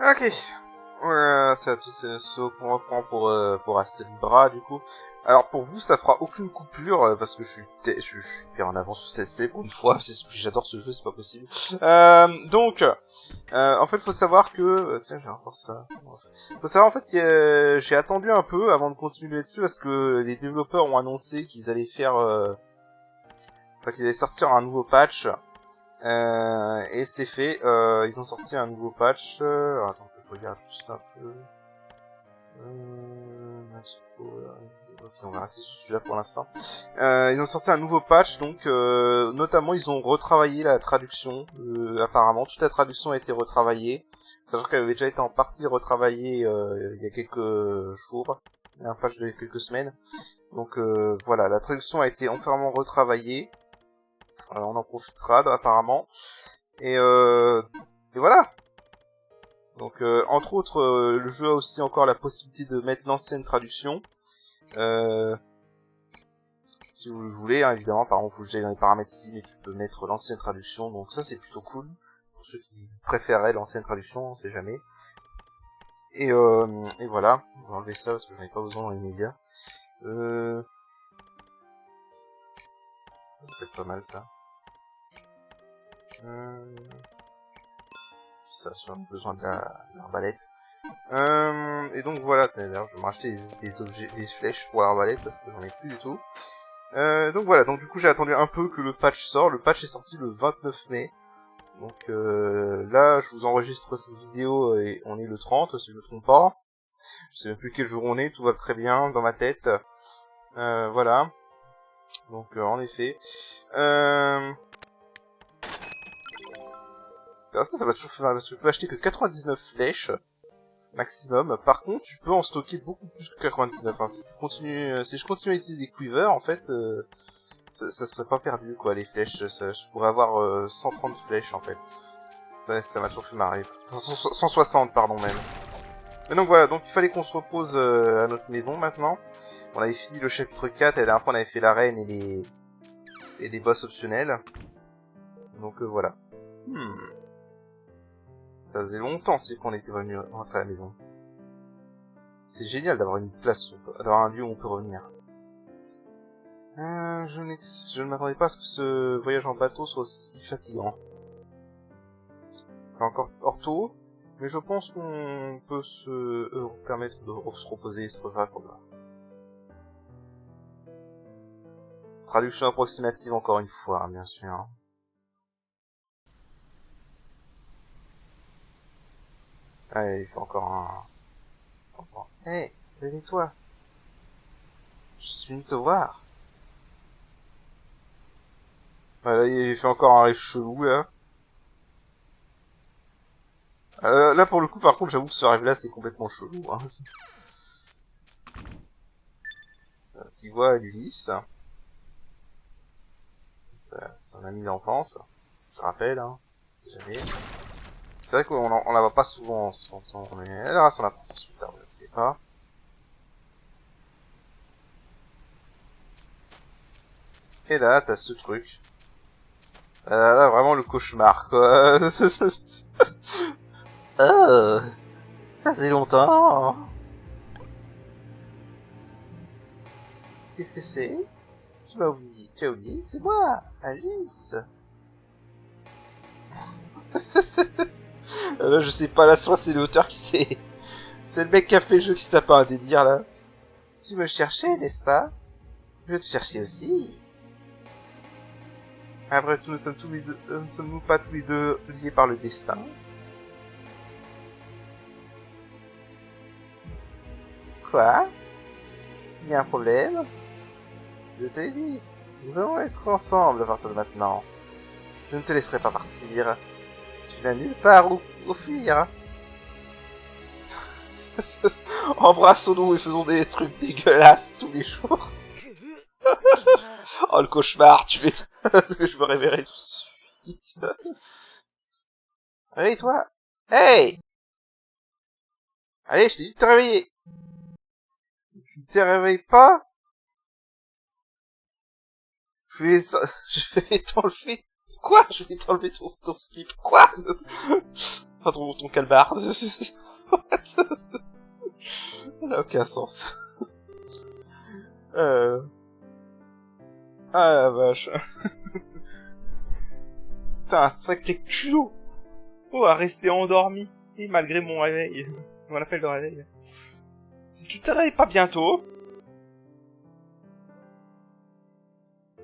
Ok. C'est à tous ceux qu'on reprend pour Astelibra, du coup. Alors, pour vous, ça fera aucune coupure, parce que je suis hyper en avance sur CSP pour une fois. J'adore ce jeu, c'est pas possible. Donc, en fait, faut savoir que... tiens, j'ai encore ça. Faut savoir, en fait, que j'ai attendu un peu avant de continuer le let's play, parce que les développeurs ont annoncé qu'ils allaient faire... Enfin, qu'ils allaient sortir un nouveau patch. Et c'est fait, ils ont sorti un nouveau patch. Alors, attends, je regarde juste un peu. Ok, on va rester sur celui-là pour l'instant. Ils ont sorti un nouveau patch, donc notamment ils ont retravaillé la traduction. Apparemment, toute la traduction a été retravaillée, sachant qu'elle avait déjà été en partie retravaillée il y a quelques jours, un patch de quelques semaines. Donc voilà, la traduction a été entièrement retravaillée. Alors, on en profitera apparemment. Et voilà. Donc entre autres, le jeu a aussi encore la possibilité de mettre l'ancienne traduction. Si vous le voulez, hein, évidemment, par exemple, vous allez dans les paramètres Steam et tu peux mettre l'ancienne traduction. Donc ça, c'est plutôt cool. Pour ceux qui préféraient l'ancienne traduction, on sait jamais. Et voilà. On va enlever ça parce que j'en ai pas besoin dans les médias. Ça peut être pas mal, ça. Ça, si on a besoin de l'arbalète. Et donc voilà, d'ailleurs je vais m'acheter des objets, des flèches pour l'arbalète parce que j'en ai plus du tout. Donc voilà, donc du coup j'ai attendu un peu que le patch sorte. Le patch est sorti le 29 mai. Donc là je vous enregistre cette vidéo et on est le 30 si je me trompe pas. Je sais même plus quel jour on est, tout va très bien dans ma tête. Voilà. Donc en effet. Alors ça va toujours faire mal parce que tu peux acheter que 99 flèches maximum. Par contre, tu peux en stocker beaucoup plus que 99. Hein. Si je continue à utiliser des quivers, en fait, ça serait pas perdu quoi. Les flèches, je pourrais avoir 130 flèches en fait. Ça m'a toujours fait marrer. 160 pardon même. Mais donc voilà, donc il fallait qu'on se repose à notre maison maintenant. On avait fini le chapitre 4 et la dernière fois on avait fait l'arène et les boss optionnels. Donc voilà. Ça faisait longtemps qu'on était revenu rentrer à la maison. C'est génial d'avoir une place, d'avoir un lieu où on peut revenir. Je ne m'attendais pas à ce que ce voyage en bateau soit aussi fatigant. C'est encore tôt, mais je pense qu'on peut se permettre de se reposer et se raccorder. Traduction approximative encore une fois, hein, bien sûr. Allez, il fait encore un... Hey, réveille-toi. Je suis venu te voir. Voilà, il fait encore un rêve chelou, là. Là, pour le coup, par contre, j'avoue que ce rêve-là, c'est complètement chelou. Hein. Qui voit Ulysse. C'est un ami d'enfance. Je rappelle, hein. Si jamais. C'est vrai qu'on la voit pas souvent en ce moment, mais elle aura son importance plus tard, ne vous inquiétez pas. Et là, t'as ce truc. Là, vraiment le cauchemar, quoi. Oh, ça faisait longtemps. Qu'est-ce que c'est? Tu as oublié, c'est moi, Alice. Là, je sais pas, là, soit c'est l'auteur qui sait. C'est le mec qui a fait le jeu qui se tape un délire, là. Tu me cherchais, n'est-ce pas? Je te cherchais aussi. Après tout, ne sommes-nous pas tous les deux liés par le destin? Quoi? Est-ce qu'il y a un problème? Je te l'ai dit. Nous allons être ensemble à partir de maintenant. Je ne te laisserai pas partir. Tu n'as nulle part où fuir. Embrassons-nous et faisons des trucs dégueulasses tous les jours. Oh le cauchemar, tu m'étonnes. Je me réveillerai tout de suite. Réveille-toi. Hey! Allez, je t'ai dit de te réveiller. Tu ne te réveilles pas? Je vais t'enlever. Quoi? Je vais t'enlever ton slip. Quoi? Enfin, ton calbar. Ça n'a aucun sens. Ah la vache. Putain, un sacré culot. Oh, à rester endormi. Et malgré mon réveil. Mon appel de réveil. Si tu te réveilles pas bientôt,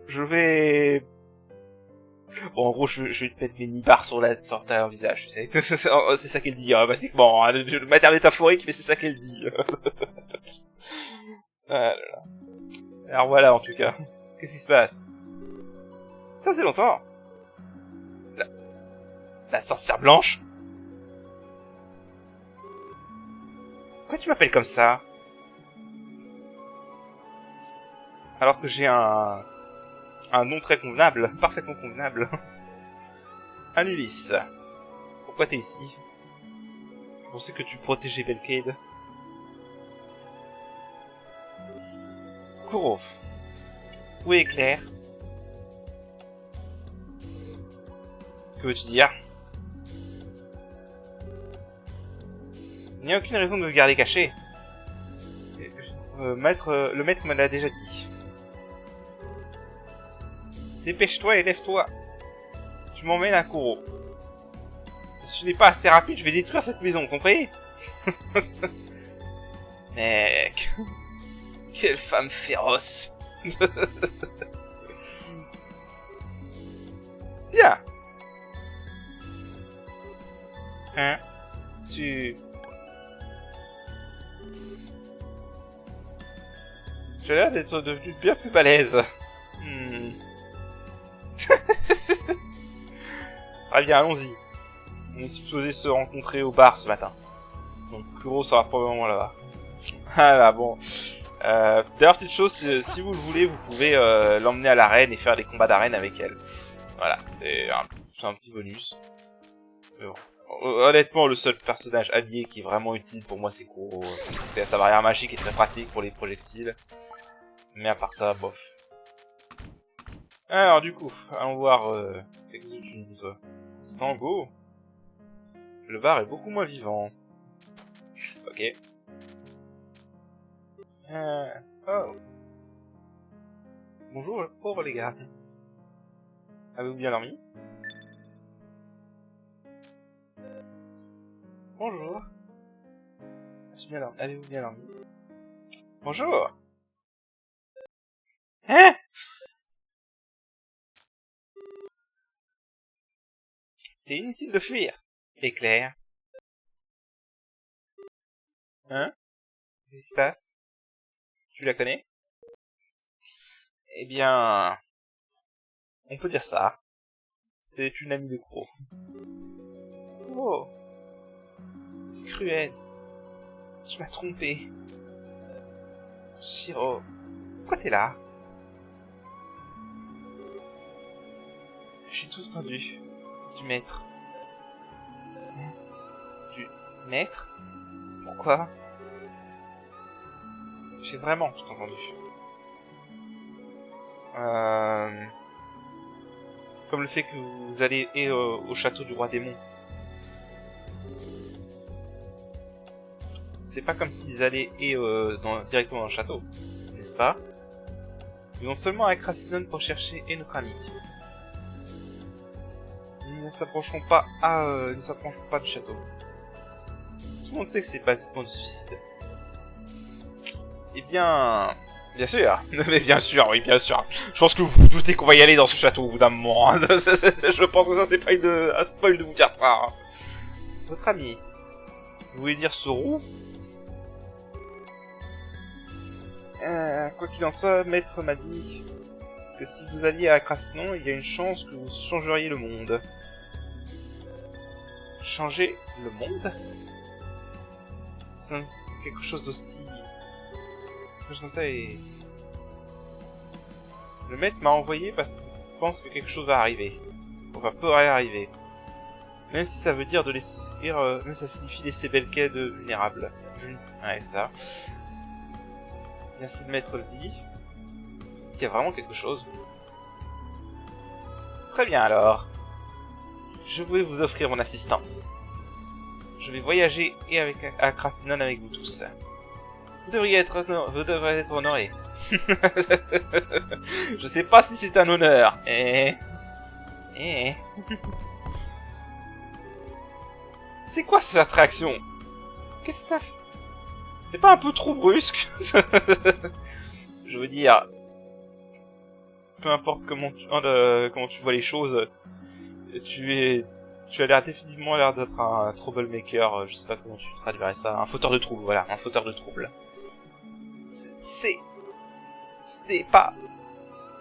je vais... Bon, en gros, je vais te mettre mes nibards sur ta visage, tu sais. C'est ça qu'elle dit, hein, basiquement. Hein, le matière métaphorique, mais c'est ça qu'elle dit. Ah là là. Alors voilà, en tout cas. Qu'est-ce qui se passe? Ça faisait longtemps. La sorcière blanche? Pourquoi tu m'appelles comme ça? Alors que j'ai un nom très convenable, parfaitement convenable. Un Ulysse. Pourquoi t'es ici? Je pensais que tu protégeais Belcade. Kuro. Où est Claire? Que veux-tu dire? Il n'y a aucune raison de le garder caché. Le maître me l'a déjà dit. Dépêche-toi et lève-toi. Tu m'emmènes à Kuro. Si tu n'es pas assez rapide, je vais détruire cette maison, compris? Mec... Quelle femme féroce. Bien. Hein? Tu as l'air d'être devenu bien plus balèze. Très bien, allons-y. On est supposé se rencontrer au bar ce matin. Donc Kuro sera probablement là-bas. Voilà, bon. D'ailleurs, petite chose, si vous le voulez, vous pouvez l'emmener à l'arène et faire des combats d'arène avec elle. Voilà, c'est un petit bonus. Mais bon. Honnêtement, le seul personnage habillé qui est vraiment utile pour moi, c'est Kuro. Parce que sa barrière magique est très pratique pour les projectiles. Mais à part ça, bof. Alors, du coup, allons voir... qu'est-ce que tu me dis, toi? Sango? Le bar est beaucoup moins vivant. Ok. Oh. Bonjour, pauvre les gars. Avez-vous bien dormi? Bonjour. J'ai bien dormi. Avez-vous bien dormi? Bonjour. Hein? C'est inutile de fuir. Éclair. Hein? Qu'est-ce qui se passe? Tu la connais? Eh bien... On peut dire ça. C'est une amie de Kuro. Oh. C'est cruel. Tu m'as trompé. Shiro. Pourquoi t'es là? J'ai tout entendu. Du maître. Du maître? Pourquoi? J'ai vraiment tout entendu. Comme le fait que vous allez au château du roi démon. C'est pas comme s'ils allaient directement dans le château, n'est-ce pas? Ils vont seulement avec Racinon pour chercher notre ami. Ils ne s'approcheront pas du château. Tout le monde sait que c'est basiquement du suicide. Eh bien... Bien sûr. Mais bien sûr, oui, bien sûr. Je pense que vous vous doutez qu'on va y aller dans ce château au bout d'un moment. Hein. Je pense que ça, c'est pas un spoil de vous dire ça. Hein. Votre ami. Vous voulez dire ce roux? Quoi qu'il en soit, maître m'a dit que si vous alliez à Crassinon, il y a une chance que vous changeriez le monde. Changer le monde? C'est quelque chose d'aussi... quelque chose comme ça et... Le maître m'a envoyé parce qu'il pense que quelque chose va arriver. Enfin, pourrait arriver. Même si ça veut dire de laisser... même ça signifie laisser Belcade vulnérable. Ouais, c'est ça. Merci de maître le dit. Il y a vraiment quelque chose. Très bien alors. Je voulais vous offrir mon assistance. je vais voyager et à Krasinnon avec vous tous. Vous devrez être honoré. Je sais pas si c'est un honneur. C'est quoi cette attraction? Qu'est-ce que ça fait? C'est pas un peu trop brusque? Je veux dire, peu importe comment tu vois les choses, tu as l'air définitivement d'être un troublemaker, je sais pas comment tu traduirais ça, un fauteur de trouble, voilà, un fauteur de trouble. Ce n'est pas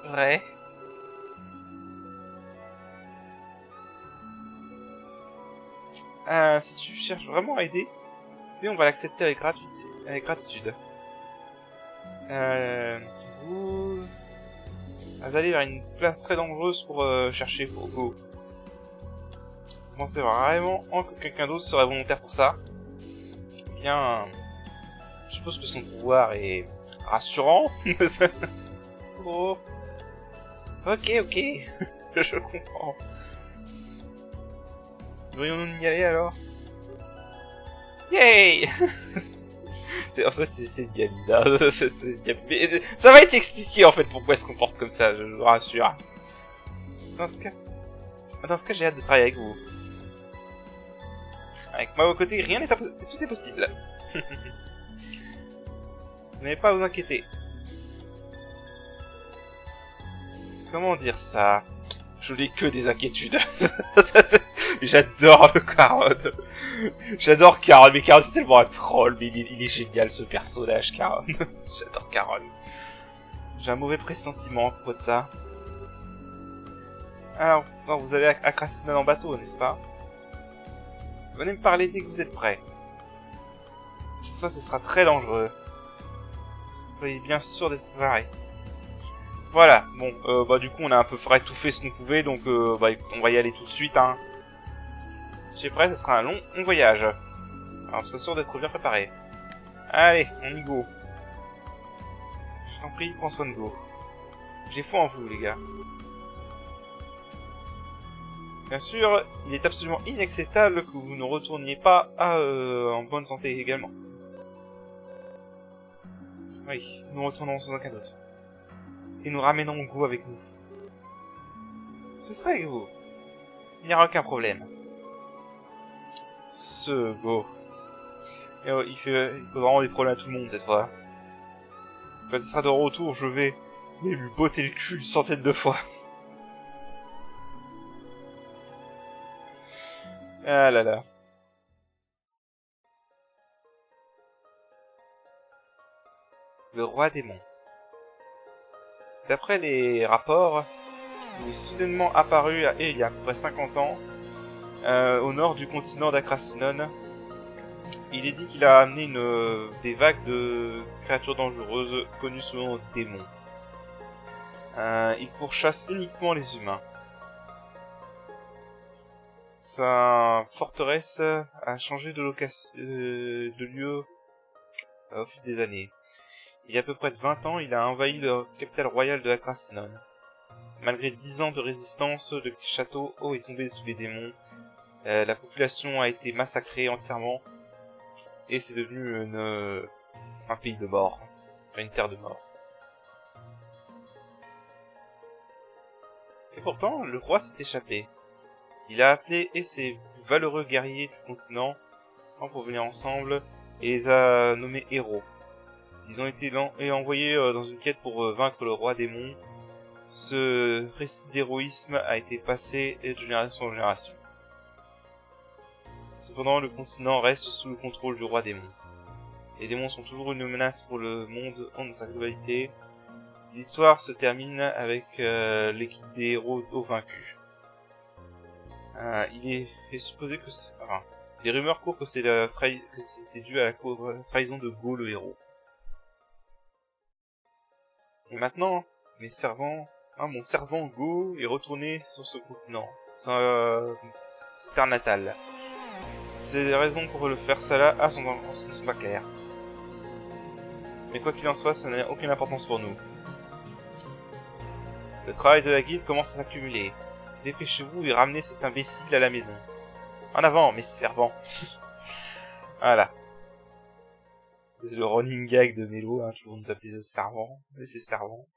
vrai. Si tu cherches vraiment à aider, on va l'accepter avec gratitude. Vous allez vers une place très dangereuse pour chercher Go. Vous pensez vraiment que quelqu'un d'autre serait volontaire pour ça? Eh bien, je suppose que son pouvoir est rassurant. Oh. Ok. Je comprends. Devrions-nous y aller alors? Yay! C'est une gamine, hein. Mais ça va être expliqué en fait pourquoi elle se comporte comme ça, je vous rassure. Dans ce cas, j'ai hâte de travailler avec vous. Avec moi à vos côtés, tout est possible. Vous n'avez pas à vous inquiéter. Comment dire ça? Je n'ai que des inquiétudes. J'adore le Charon. J'adore Charon, mais Charon c'est tellement un troll, mais il est génial ce personnage, Charon. J'adore Charon. J'ai un mauvais pressentiment à propos de ça. Alors, vous allez à Krasinnon en bateau, n'est-ce pas? Venez me parler dès que vous êtes prêts. Cette fois, ce sera très dangereux. Soyez bien sûr d'être préparés. Voilà, bon, du coup, on a un peu tout fait ce qu'on pouvait, donc on va y aller tout de suite, hein. J'ai prêt, ce sera un long voyage. Alors, c'est sûr d'être bien préparé. Allez, on y go. Je t'en prie, prends soin de Go. J'ai foi en vous, les gars. Bien sûr, il est absolument inacceptable que vous ne retourniez pas en bonne santé également. Oui, nous retournons sans aucun doute. Et nous ramenons Go avec nous. Ce serait avec vous. Il n'y aura aucun problème. Ce Go. Il fait vraiment des problèmes à tout le monde cette fois. Quand il sera de retour, je vais lui botter le cul une centaine de fois. Ah là là. Le roi démon. D'après les rapports, il est soudainement apparu il y a à peu près 50 ans au nord du continent d'Akrasinnon. Il est dit qu'il a amené des vagues de créatures dangereuses connues sous le nom de démons. Il pourchasse uniquement les humains. Sa forteresse a changé de lieu au fil des années. Il y a à peu près de 20 ans, il a envahi la capitale royale de Krasinnon. Malgré 10 ans de résistance, le château est tombé sous les démons. La population a été massacrée entièrement. Et c'est devenu un pays de mort. Une terre de mort. Et pourtant, le roi s'est échappé. Il a appelé ses plus valeureux guerriers du continent pour venir ensemble et les a nommés héros. Ils ont été envoyés dans une quête pour vaincre le roi démon. Ce récit d'héroïsme a été passé de génération en génération. Cependant, le continent reste sous le contrôle du roi démon. Les démons sont toujours une menace pour le monde dans sa globalité. L'histoire se termine avec l'équipe des héros vaincus. Il est supposé que les rumeurs courent que c'était dû à la trahison de Go le héros. Et maintenant, mon servant Go est retourné sur ce continent, sa terre natale. Ces raisons pour le faire cela ne sont pas claires. Mais quoi qu'il en soit, ça n'a aucune importance pour nous. Le travail de la guilde commence à s'accumuler. Dépêchez-vous et ramenez cet imbécile à la maison. En avant, mes servants. Voilà. C'est le running gag de Mélo, hein, toujours nous appeler servant, mais c'est servant.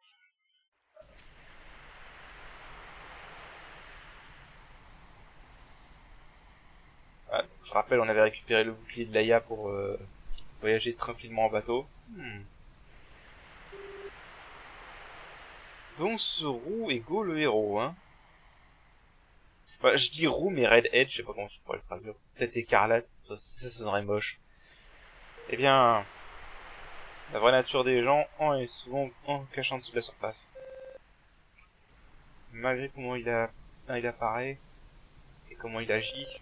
Voilà. Je rappelle, on avait récupéré le bouclier de Laïa pour voyager tranquillement en bateau. Donc ce Roux est Go le héros, hein. Enfin, je dis Roux mais Red Edge, je sais pas comment je pourrais le traduire. Peut-être écarlate, ça sonnerait moche. Eh bien, la vraie nature des gens est souvent en cachant dessous de la surface. Malgré comment il apparaît et comment il agit,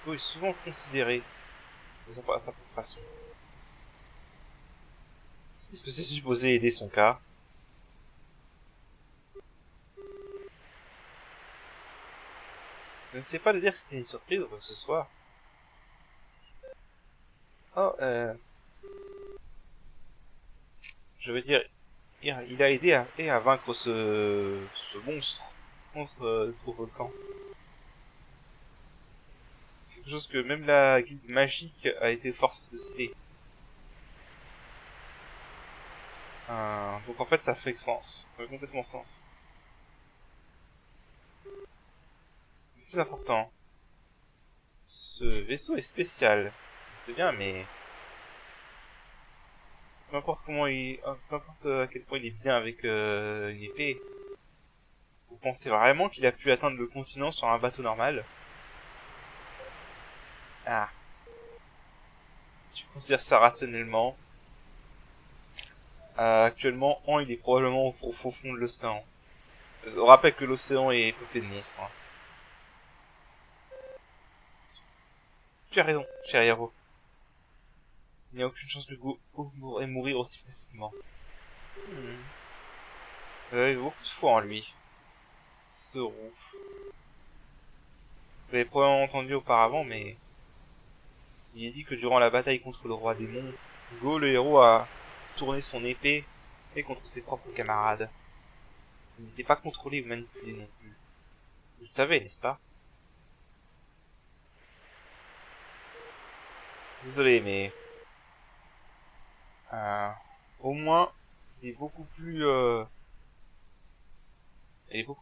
Go est souvent considéré à sa propre façon. Est-ce que c'est supposé aider son cas? Je ne sais pas de dire que c'était une surprise ou quoi que ce soit. Oh, je veux dire, il a aidé à vaincre ce monstre contre au volcan. Quelque chose que même la guilde magique a été forcée de sceller. Donc en fait ça fait sens, ça fait complètement sens. Le plus important, ce vaisseau est spécial. C'est bien, mais peu importe à quel point il est bien avec une épée. Vous pensez vraiment qu'il a pu atteindre le continent sur un bateau normal? Ah. Si tu considères ça rationnellement, actuellement, il est probablement au fond de l'océan. On rappelle que l'océan est peuplé de monstres. Hein. Tu as raison, cher héros. Il n'y a aucune chance que Go pourrait mourir aussi facilement. J'avais beaucoup de foi en lui. Ce roux. Vous l'avez probablement entendu auparavant, mais il est dit que durant la bataille contre le roi démon, Go le héros a tourné son épée et contre ses propres camarades. Il n'était pas contrôlé ou manipulé non plus. Il savait, n'est-ce pas? Désolé, mais au moins il est beaucoup plus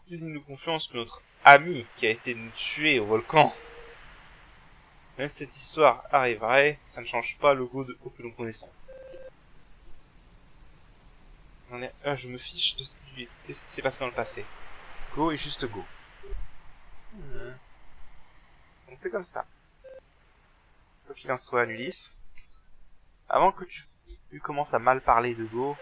digne de confiance que notre ami qui a essayé de nous tuer au volcan. Même si cette histoire arriverait, ça ne change pas le Go de Go que nous connaissons. Je me fiche de ce qui s'est passé dans le passé. Go est juste Go. Donc c'est comme ça. Quoi qu'il en soit, Ulysse, avant que tu commences à mal parler de Go,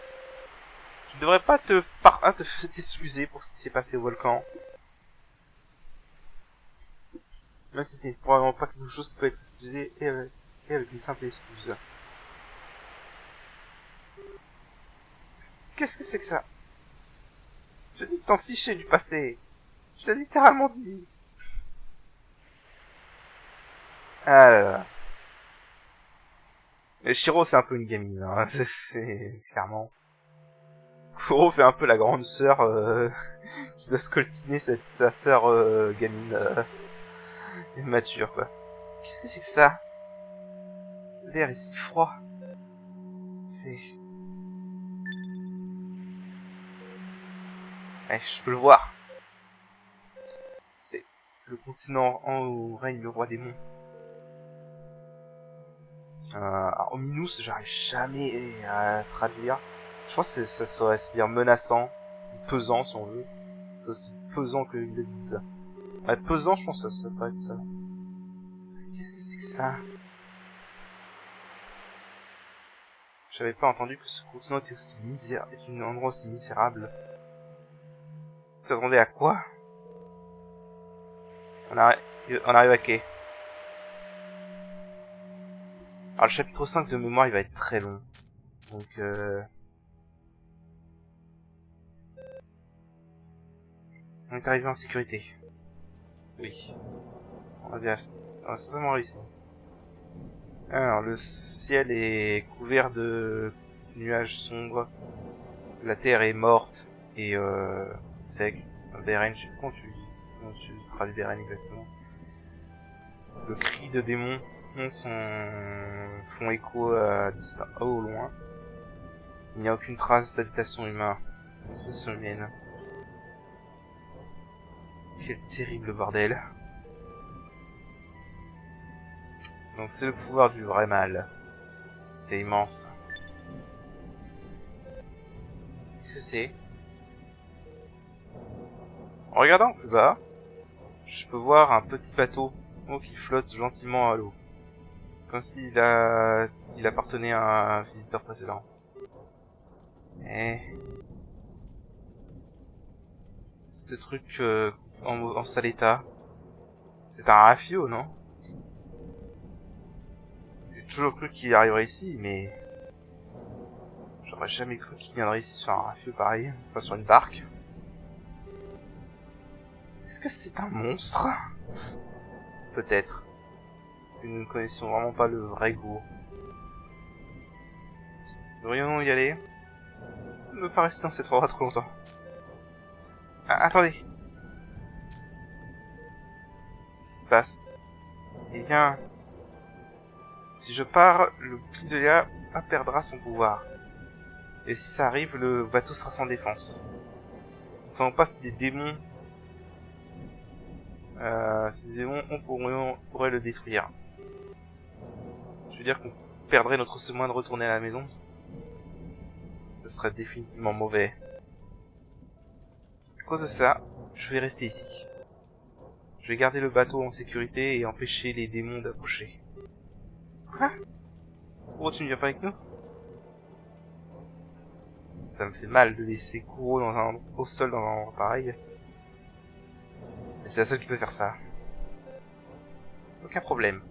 tu devrais pas t'excuser pour ce qui s'est passé au volcan. Même si c'était probablement pas quelque chose qui peut être excusé et avec une simple excuse. Qu'est-ce que c'est que ça? Je te dis de t'en ficher du passé. Je l'ai littéralement dit. Ah là là. Et Shiro c'est un peu une gamine, hein. C'est clairement. Kuro fait un peu la grande sœur qui doit scoltiner sa sœur gamine mature quoi. Qu'est-ce que c'est que ça? L'air est si froid. C'est... Ouais, je peux le voir. C'est le continent où règne le roi démon. Alors, Minus, j'arrive jamais à traduire. Je crois que ça saurait se dire menaçant, pesant si on veut. C'est aussi pesant que ils le disent. Ouais, pesant, je pense que ça peut être ça. Qu'est-ce que c'est que ça? J'avais pas entendu que ce continent était aussi misérable, était un endroit aussi misérable. Tu t'attendais à quoi? On arrive à quai. Alors le chapitre 5 de mémoire il va être très long. Donc on est arrivé en sécurité. Oui. On a certainement réussi. Alors le ciel est couvert de nuages sombres. La terre est morte et sec. Beren, je sais pas comment tu traduis Beren exactement. Le cri de démon noms font écho à au loin. Il n'y a aucune trace d'habitation humaine. Humaine. Quel terrible bordel. Donc c'est le pouvoir du vrai mal. C'est immense. Qu'est-ce que c'est? En regardant plus bas, je peux voir un petit bateau qui flotte gentiment à l'eau. Comme s'il appartenait à un visiteur précédent. Et... ce truc en sale état, c'est un rafio, non? J'ai toujours cru qu'il arriverait ici, mais... j'aurais jamais cru qu'il viendrait ici sur un rafio pareil, pas sur une barque. Est-ce que c'est un monstre? Peut-être. Nous ne connaissions vraiment pas le vrai goût. Devrions-nous y aller? Ne pas rester dans cet endroit trop longtemps. Ah, attendez. Qu'est-ce qui se passe? Eh bien... si je pars, le Pidolia perdra son pouvoir. Et si ça arrive, le bateau sera sans défense. Ne savons pas si des démons... on pourrait le détruire. Je veux dire qu'on perdrait notre seul moyen de retourner à la maison. Ce serait définitivement mauvais. À cause de ça, je vais rester ici. Je vais garder le bateau en sécurité et empêcher les démons d'approcher. Quoi? Kuro, tu ne viens pas avec nous? Ça me fait mal de laisser Kuro au sol dans un endroit pareil. Mais c'est la seule qui peut faire ça. Aucun problème.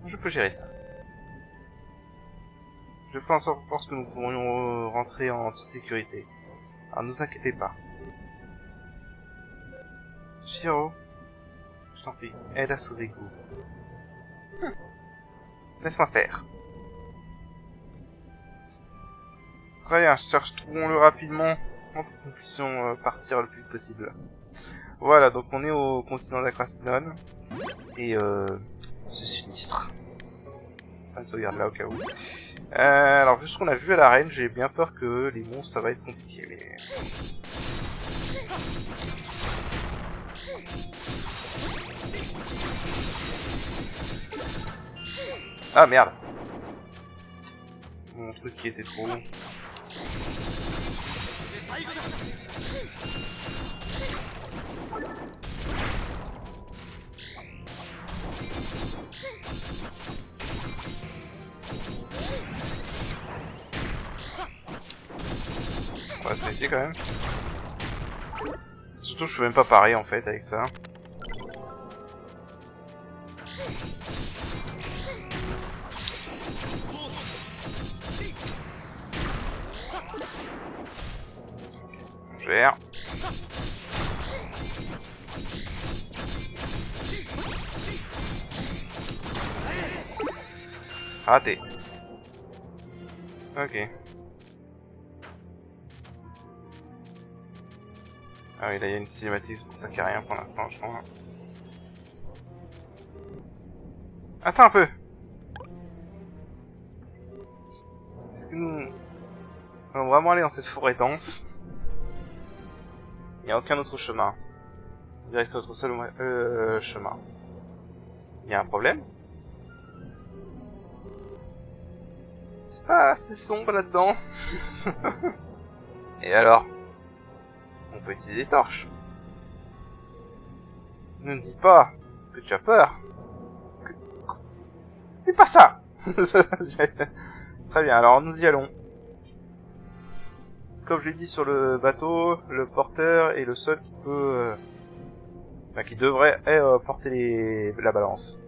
Je peux gérer ça. Je ferai en sorte que nous pourrions rentrer en toute sécurité. Alors ne vous inquiétez pas. Shiro, je t'en prie, aide à sauver Go. Laisse-moi faire. Très bien, trouvons-le rapidement pour que nous puissions partir le plus vite possible. Voilà, donc on est au continent d'Akrasidon. Et c'est sinistre. Pas de sauvegarde là au cas où. Alors vu ce qu'on a vu à l'arène, j'ai bien peur que les monstres ça va être compliqué. Mais... ah merde. Mon truc qui était trop long. On va se méfier quand même. Surtout je suis même pas pareil en fait avec ça. On gère. Raté. Ok. Ah oui, là il y a une cinématique, c'est pour ça qu'il n'y a rien pour l'instant, je crois. Attends un peu. Est-ce que nous allons vraiment aller dans cette forêt dense? Il n'y a aucun autre chemin. On dirait que c'est notre seul chemin. Il y a un problème? C'est pas assez sombre là-dedans. Et alors? On peut utiliser des torches. Ne me dis pas que tu as peur. C'était pas ça. Très bien, alors nous y allons. Comme je l'ai dit sur le bateau, le porteur est le seul qui peut... qui devrait porter la balance.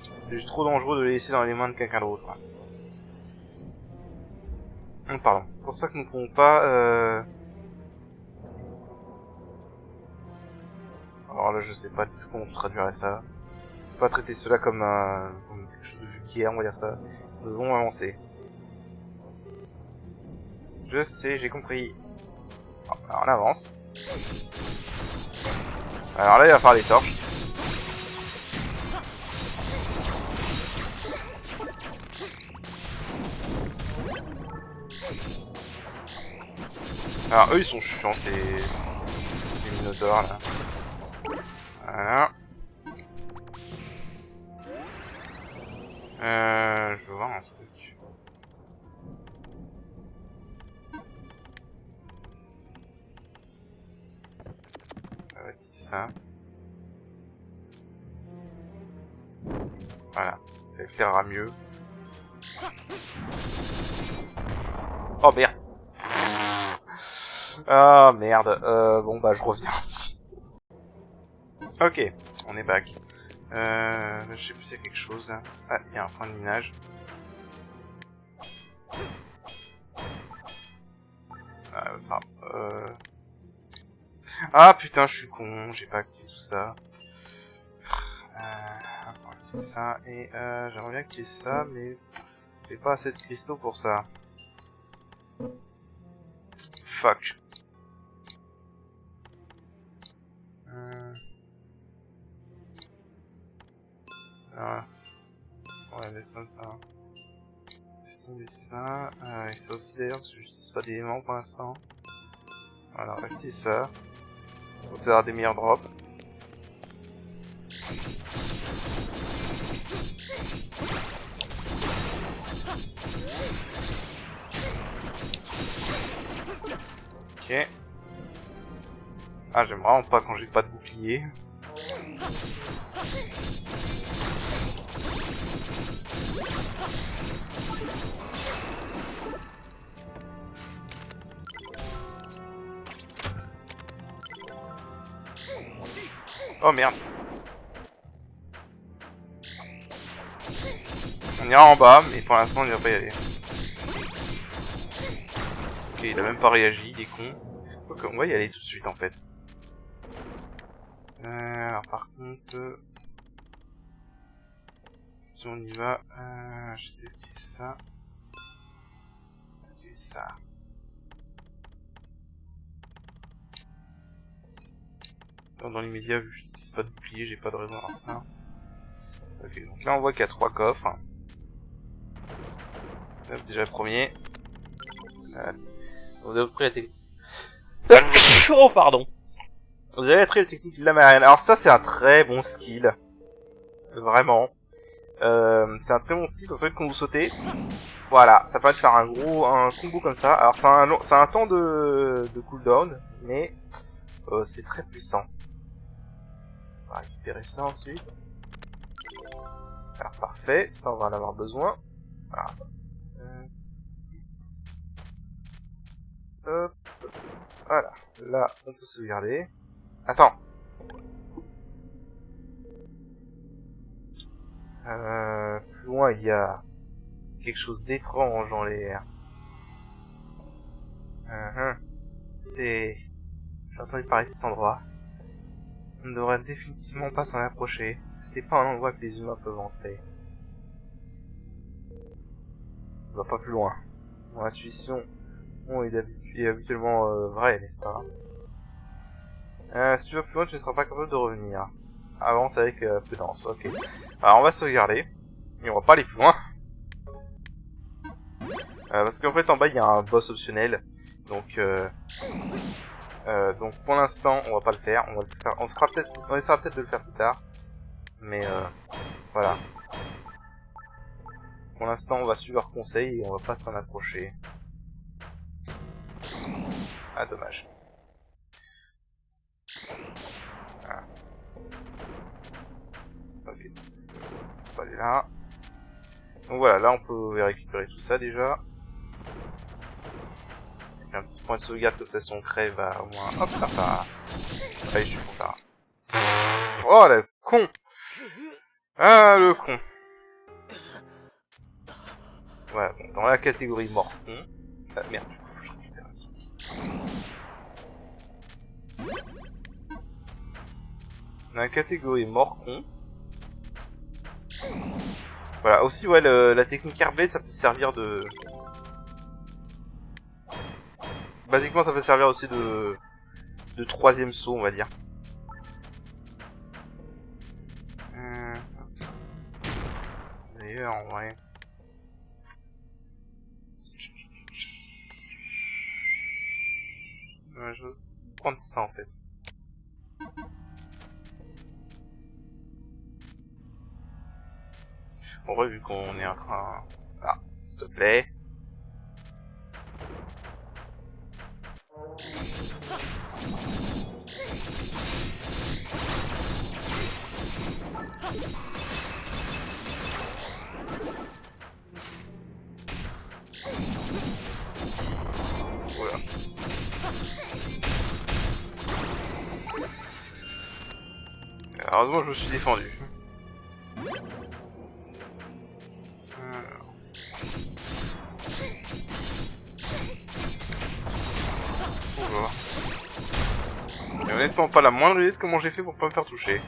C'est juste trop dangereux de les laisser dans les mains de quelqu'un d'autre. Pardon. C'est pour ça que nous ne pouvons pas... Alors là, je sais pas du tout comment on traduirait ça. On peut pas traiter cela comme quelque chose de vulgaire, on va dire ça. Nous devons avancer. Je sais, j'ai compris. Alors on avance. Alors là, il va falloir les torches. Alors eux ils sont chiants, ces minotaures là. Voilà. Je veux voir un truc. C'est ça. Voilà, ça éclairera mieux. Oh merde. Ah merde. Bon bah je reviens. Ok, on est back. Je sais plus s'il y a quelque chose là. Ah, il y a un point de minage. Ah putain, je suis con, j'ai pas activé tout ça. On va activer ça et j'aimerais bien activer ça, mais j'ai pas assez de cristaux pour ça. Fuck. Voilà. Ouais, laisse comme ça. Laisse tomber ça. Et ça aussi d'ailleurs, parce que j'utilise pas d'éléments pour l'instant. Voilà, on va activer ça. On va avoir des meilleurs drops. Ok. Ah, j'aime vraiment pas quand j'ai pas de bouclier. Oh merde. On ira en bas, mais pour l'instant on ne va pas y aller. Ok, il a même pas réagi, il est con. Ok, on va y aller tout de suite en fait. Alors par contre... si on y va... je vais utiliser ça. Je vais utiliser ça. Dans l'immédiat, vu que j'utilise pas de bouclier, j'ai pas de raison à ça. Ok, donc là on voit qu'il y a 3 coffres. Hop, déjà le premier. Vous avez pris la technique. Oh pardon. Vous avez appris la technique de la marine. Alors ça c'est un très bon skill. Vraiment. C'est un très bon skill, parce que quand vous sautez, voilà, ça permet de faire un combo comme ça. Alors c'est un temps de cooldown, mais c'est très puissant. On va récupérer ça ensuite. Alors parfait, ça on va en avoir besoin. Voilà. Hop. Voilà, là on peut sauvegarder. Attends. Plus loin il y a quelque chose d'étrange dans les airs. C'est... J'ai entendu parler de cet endroit. On ne devrait définitivement pas s'en approcher. Ce n'est pas un endroit que les humains peuvent entrer. On va pas plus loin. Mon intuition est habituellement vraie, n'est-ce pas? Si tu vas plus loin, tu ne seras pas capable de revenir. Avance avec prudence, ok. Alors on va sauvegarder. Et on va pas aller plus loin. Parce qu'en fait en bas il y a un boss optionnel. Donc pour l'instant on va pas le faire. On va le faire. On essaiera peut-être de le faire plus tard. Mais voilà. Pour l'instant on va suivre leurs conseils et on va pas s'en approcher. Ah dommage. Voilà. Ok. On va aller là. Donc voilà, là on peut récupérer tout ça déjà. Avec un petit point de sauvegarde, comme ça si on crève au moins... Hop là. Allez, je suis pour ça. Oh le con. Ah le con. Voilà, bon, dans la catégorie mort con. Ah merde, du coup je récupère un truc. Dans la catégorie mort con. Voilà, aussi ouais, la technique Airblade ça peut servir de... Basiquement ça peut servir aussi de troisième saut on va dire. D'ailleurs en vrai... Je vais prendre ça en fait. En vrai, vu qu'on est en train... Ah, s'il te plaît. Voilà. Heureusement, je me suis défendu. Et honnêtement, pas la moindre idée de comment j'ai fait pour pas me faire toucher.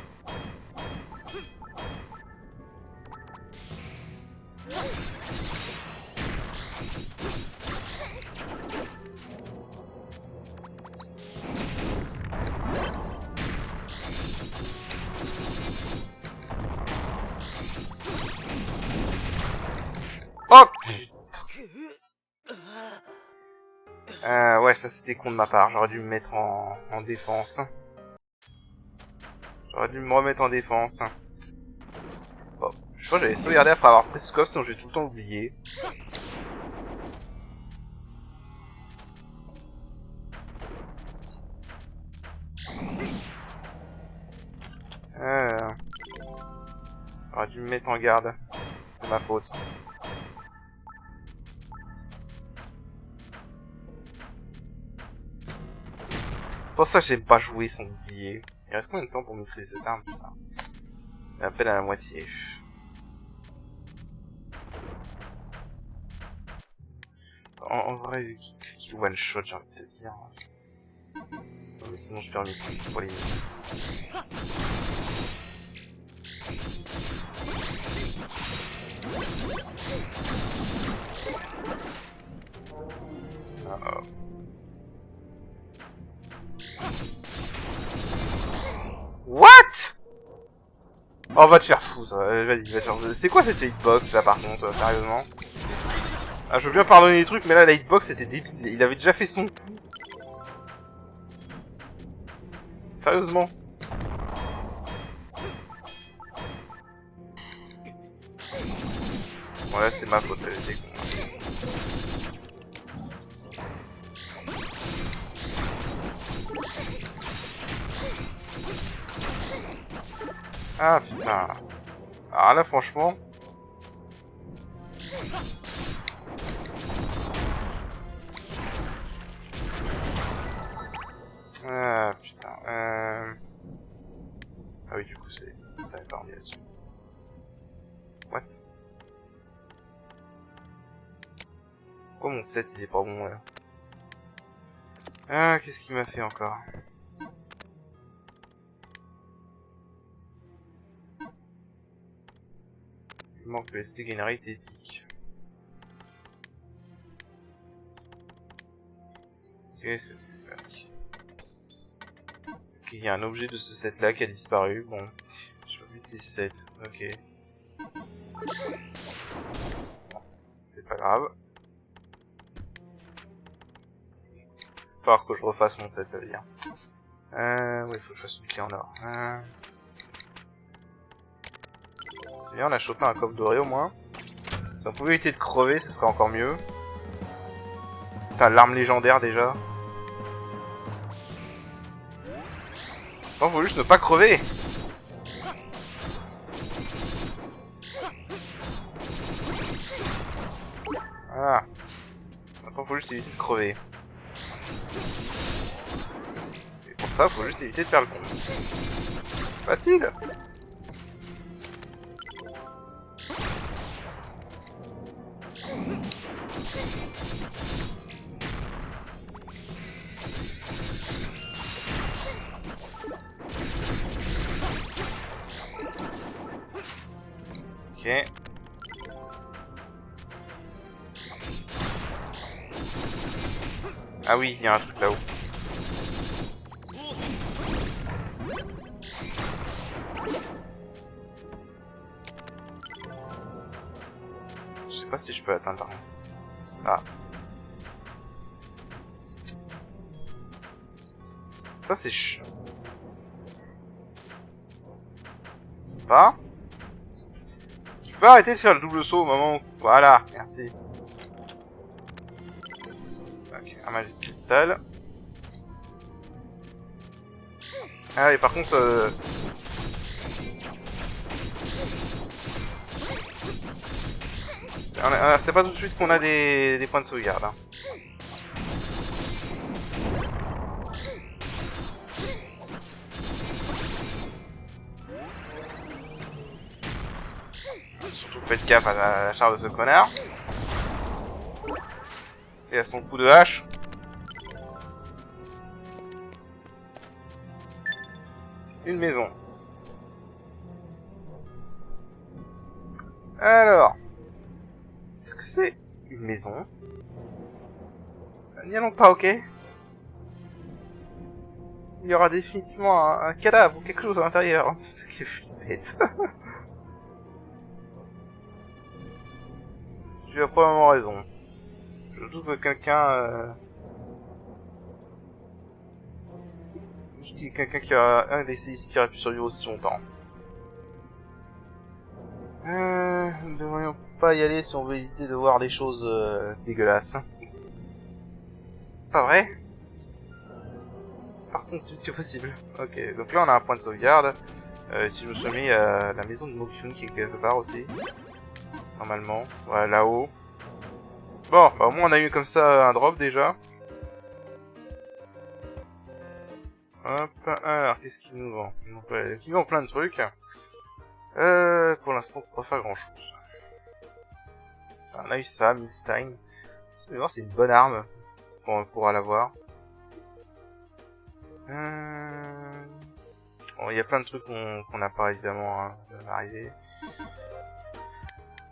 Oh putain. Ouais, ça c'était con de ma part. J'aurais dû me mettre en défense. J'aurais dû me remettre en défense. Bon, je crois que j'avais sauvegardé après avoir pris ce coffre, sinon j'ai tout le temps oublié. J'aurais dû me mettre en garde. C'est ma faute. Pour ça, j'aime pas jouer sans oublier. Il reste combien de temps pour maîtriser cette arme, putain? À peine à la moitié. En vrai, vu qu'il one shot, j'ai envie de te dire. Non, mais sinon, je perds mes trucs pour les. What? Oh, va te faire foutre. Vas-y, va te faire foutre. C'est quoi cette hitbox là par contre, sérieusement? Ah, je veux bien pardonner les trucs, mais là la hitbox c'était débile. Il avait déjà fait son coup. Sérieusement. Bon là c'est ma faute, elle était con. Ah putain. Alors là franchement... Ah putain. Ah oui du coup c'est... ça va pas là-dessus. What? Pourquoi mon set il est pas bon là? Ah qu'est-ce qu'il m'a fait encore? Il manque le ST Generate épique. Qu'est-ce que c'est que ce mec? Ok, il y a un objet de ce set là qui a disparu. Bon, je vais utiliser ce set. Ok. C'est pas grave. Faut falloir que je refasse mon set, ça veut dire. Ouais, il faut que je fasse une clé en or. C'est bien, on a chopé un coffre doré au moins. Si on pouvait éviter de crever, ce serait encore mieux. Putain, l'arme légendaire déjà. Non, faut juste ne pas crever. Voilà. Maintenant, faut juste éviter de crever. Et pour ça, faut juste éviter de faire le con. Facile. Ok. Ah oui, il y a un truc là-haut. Je sais pas si je peux atteindre. Ah. Ça c'est chiant. Pas. Tu peux arrêter de faire le double saut au moment où... Voilà, merci. Ok, un magic cristal. Ah et par contre... c'est pas tout de suite qu'on a des points de sauvegarde. Hein. Surtout faites gaffe à la charge de ce connard. Et à son coup de hache. Une maison. Alors... Est-ce que c'est une maison? N'y allons pas, ok? Il y aura définitivement un cadavre ou quelque chose à l'intérieur. C'est ce qui est flippette. Tu as probablement raison. Je doute que quelqu'un... Je dis quelqu'un qui a... Un des ici qui aurait pu survivre aussi longtemps. Nous ne devrions pas y aller si on veut éviter de voir des choses dégueulasses. Pas vrai? Partons si vite que possible. Ok, donc là on a un point de sauvegarde. Si je me souviens, il y a la maison de Mokyun qui est quelque part aussi. Normalement. Voilà, là-haut. Bon, bah, au moins on a eu comme ça un drop déjà. Hop, alors qu'est-ce qu'il nous vend? Il vend plein de trucs. Pour l'instant, on peut pas faire grand chose. On a eu ça, Midstein. Vous allez voir, c'est une bonne arme. On pourra l'avoir. Bon, il y a plein de trucs qu'on n'a pas évidemment hein, arrivé.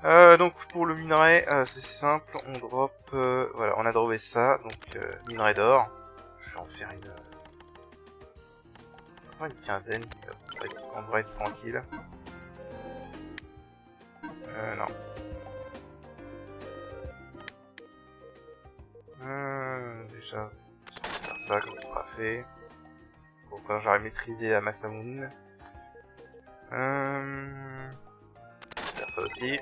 Donc pour le minerai, c'est simple, on drop, voilà, on a dropé ça, donc minerai d'or. Je vais en faire une quinzaine, on devrait être tranquille. Non. Déjà, je vais faire ça comme ça sera fait. Bon, quand j'aurai maîtrisé la Masamune. Je vais faire ça aussi.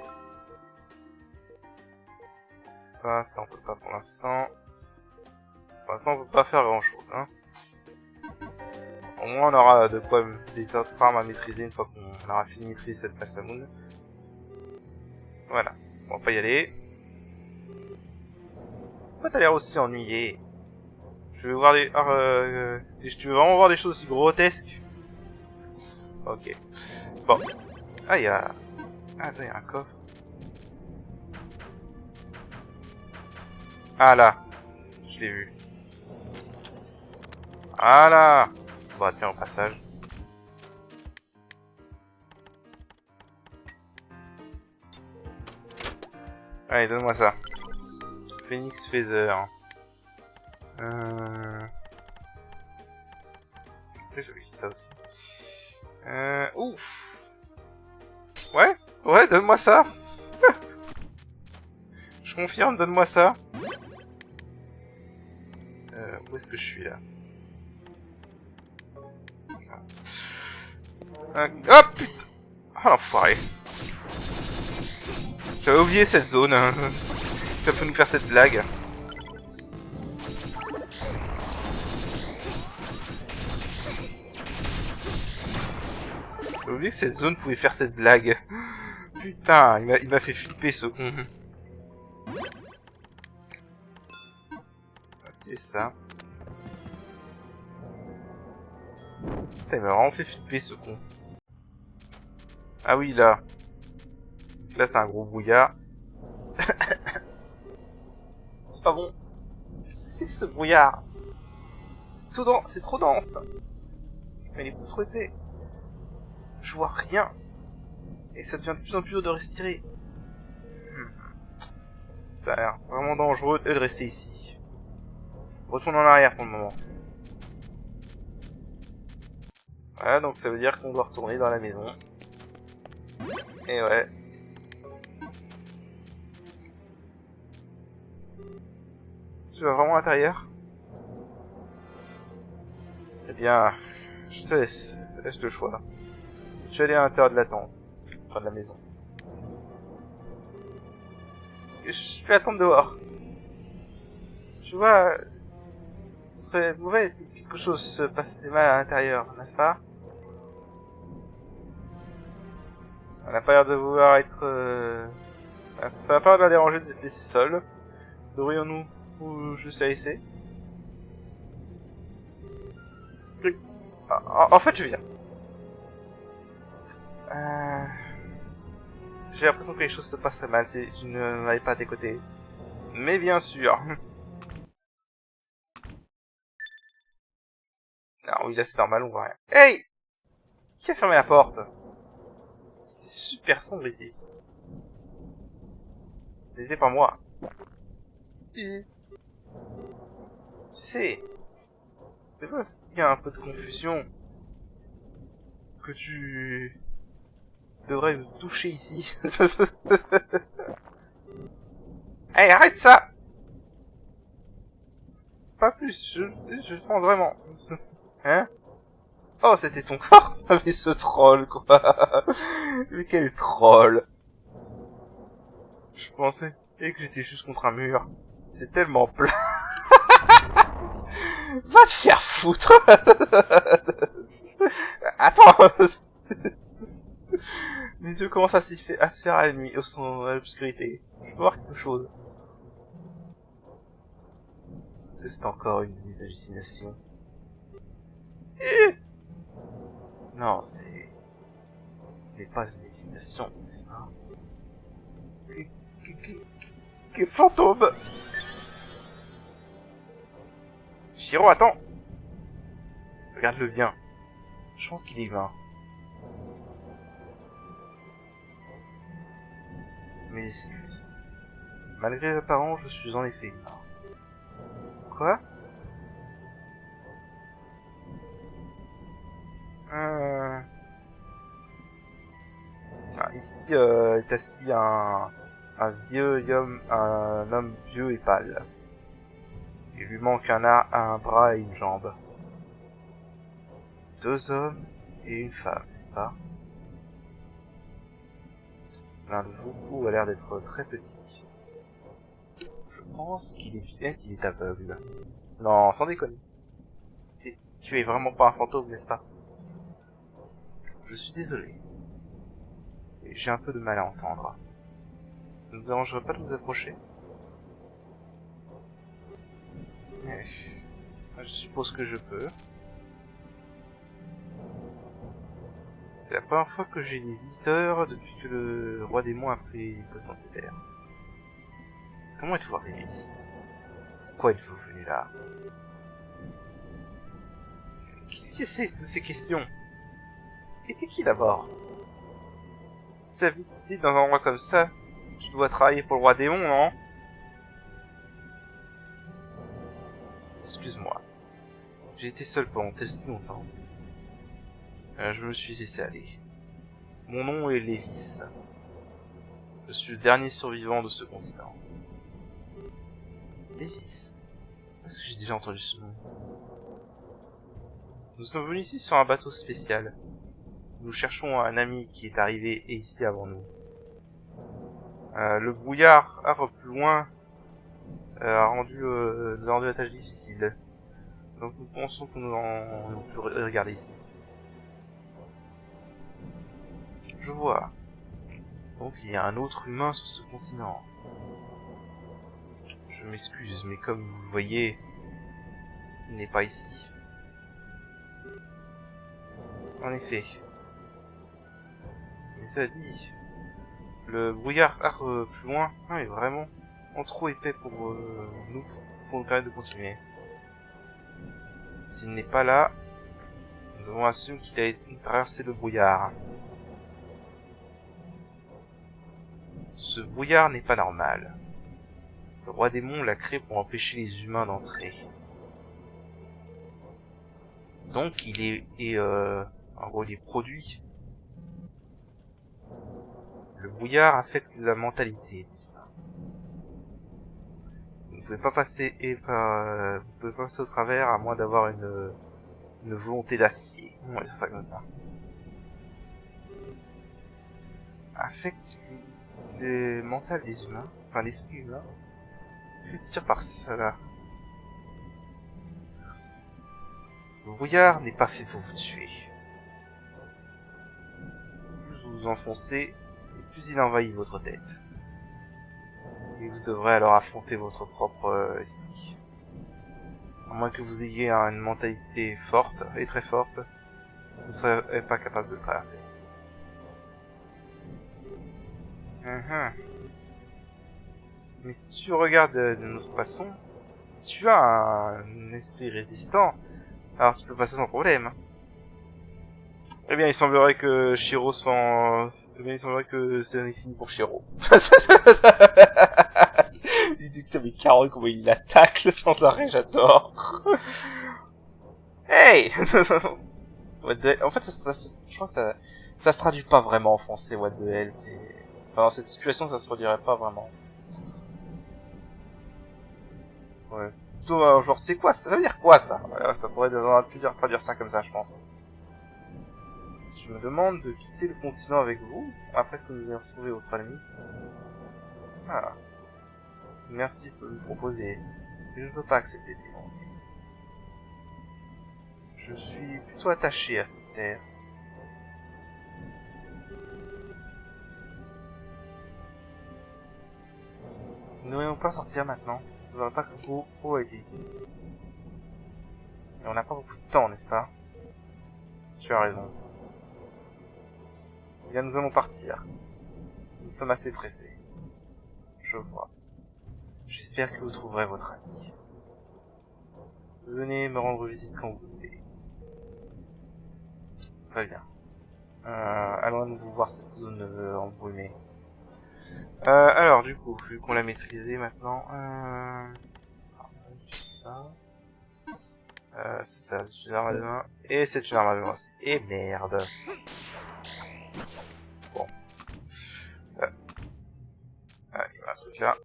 Ça on peut pas pour l'instant. Pour l'instant on peut pas faire grand chose. Hein. Au moins on aura de quoi des autres armes à maîtriser une fois qu'on aura fini de maîtriser cette Masamune. Voilà, on va pas y aller. Pourquoi t'as l'air aussi ennuyé? Je veux voir des... tu veux vraiment voir des choses aussi grotesques? Ok. Bon. Ah, il y a... Ah, attends, il y a un coffre. Ah, là. Je l'ai vu. Ah, là. Bon, tiens, au passage. Allez, donne-moi ça. Phoenix Feather. J'ai vu ça aussi. Ouf. Ouais, donne-moi ça. Je confirme, donne-moi ça. Où est-ce que je suis là? Oh putain! Ah l'enfoiré! J'avais oublié cette zone. Hein. Tu vas pas nous faire cette blague. J'avais oublié que cette zone pouvait faire cette blague. Putain, il m'a fait flipper ce con. Ok, ça. Putain, il m'a vraiment fait flipper ce con. Ah oui, là. Là, c'est un gros brouillard. C'est pas bon. Qu'est-ce que c'est que ce brouillard? C'est trop dense. Mais il est beaucoup trop épais. Je vois rien. Et ça devient de plus en plus dur de respirer. Ça a l'air vraiment dangereux de rester ici. Retourne en arrière pour le moment. Voilà, donc ça veut dire qu'on doit retourner dans la maison. Et ouais. Tu vas vraiment à l'intérieur? bien, je te laisse le choix. Je vais aller à l'intérieur de la tente, enfin de la maison. Je vais attendre dehors. Tu vois, ce serait mauvais si quelque chose se passait mal à l'intérieur, n'est-ce pas? On n'a pas l'air de vouloir être... Ça n'a pas l'air de la déranger de te laisser seul. Devrions-nous ou juste la laisser? En fait, je viens. J'ai l'impression que les choses se passeraient mal si tu ne m'avais pas à tes côtés. Mais bien sûr. Non, oui, là c'est normal, on voit rien. Hey! Qui a fermé la porte? C'est super sombre ici. Ce n'était pas moi. Tu sais, c'est pas parce qu'il y a un peu de confusion que tu devrais me toucher ici. Hey, arrête ça! Pas plus, je pense vraiment. Hein? Oh, c'était ton corps? Mais ce troll, quoi. Mais quel troll. Je pensais que j'étais juste contre un mur. C'est tellement plat. Va te faire foutre. Attends. Mes yeux commencent à se faire à la nuit, à l'obscurité. Je peux voir quelque chose. Est-ce que c'est encore une des hallucinations? Non, ce n'est pas une hallucination, n'est-ce pas? Que fantôme! Shiro, attends! Regarde-le bien. Je pense qu'il est humain. Mes excuses. Malgré l'apparence, je suis en effet humain. Quoi? Ici est assis un homme vieux et pâle. Il lui manque un bras et une jambe. 2 hommes et une femme, n'est-ce pas? L'un de vous a l'air d'être très petit. Je pense qu'il est aveugle. Non, sans déconner. Tu es vraiment pas un fantôme, n'est-ce pas? Je suis désolé. J'ai un peu de mal à entendre. Ça ne vous dérangerait pas de vous approcher? Je suppose que je peux. C'est la première fois que j'ai des visiteurs depuis que le roi démon a pris possession de ces terres. Comment êtes-vous arrivé ici? Pourquoi êtes-vous venu là? Qu'est-ce que c'est toutes ces questions? Et t'es qui d'abord? Si tu habites dans un endroit comme ça, tu dois travailler pour le roi démon, non? Excuse-moi. J'ai été seul pendant si longtemps. Je me suis laissé aller. Mon nom est Lévis. Je suis le dernier survivant de ce continent. Lévis? Est-ce que j'ai déjà entendu ce nom? Nous sommes venus ici sur un bateau spécial. Nous cherchons un ami qui est arrivé ici avant nous. Le brouillard plus loin a rendu la tâche difficile. Donc nous pensons que nous allons plus regarder ici. Je vois. Donc il y a un autre humain sur ce continent. Je m'excuse, mais comme vous le voyez, il n'est pas ici. En effet. Mais cela dit, le brouillard plus loin est vraiment trop épais pour nous permettre de continuer. S'il n'est pas là, nous devons assumer qu'il a traversé le brouillard. Ce brouillard n'est pas normal. Le roi démon l'a créé pour empêcher les humains d'entrer. Donc il est en gros il est produit. Le brouillard affecte la mentalité des humains. Vous ne pouvez pas passer au travers à moins d'avoir une une volonté d'acier. On va dire ça comme ça. Affecte le mental des humains, enfin l'esprit humain. Je tire par ça là. Le brouillard n'est pas fait pour vous tuer. Plus vous vous enfoncez, plus il envahit votre tête. Et vous devrez alors affronter votre propre esprit. À moins que vous ayez une mentalité forte et très forte, vous ne serez pas capable de le traverser. Mais si tu regardes d'une autre façon, si tu as un esprit résistant, alors tu peux passer sans problème. Eh bien, il semblerait que Shiro soit en... Eh bien, il semblerait que c'est fini pour Shiro. Il dit que mais Carole, comment il l'attaque sans arrêt, j'adore. Hey. En fait, je crois que ça se traduit pas vraiment en français, what the hell, c'est... Enfin, dans cette situation, ça se produirait pas vraiment. Ouais. Plutôt, genre, c'est quoi ça? Ça veut dire quoi, ça? Ça pourrait plus traduire ça comme ça, je pense. Je me demande de quitter le continent avec vous, après que vous ayez retrouvé votre ami. Ah. Merci de me proposer. Je ne peux pas accepter des volontés. Je suis plutôt attaché à cette terre. Nous ne devrions pas sortir maintenant. Ça ne devrait pas que beaucoup a été ici. Et on n'a pas beaucoup de temps, n'est-ce pas? Tu as raison. Eh bien, nous allons partir. Nous sommes assez pressés. Je vois. J'espère que vous trouverez votre ami. Venez me rendre visite quand vous voulez. Très bien. Allons à nouveau voir cette zone embrumée. Alors, du coup, vu qu'on l'a maîtrisé maintenant... ça... c'est ça, c'est une arme à deux mains. Et c'est une arme à deux mains aussi. Et merde. Bon. Ah, il y a un truc là.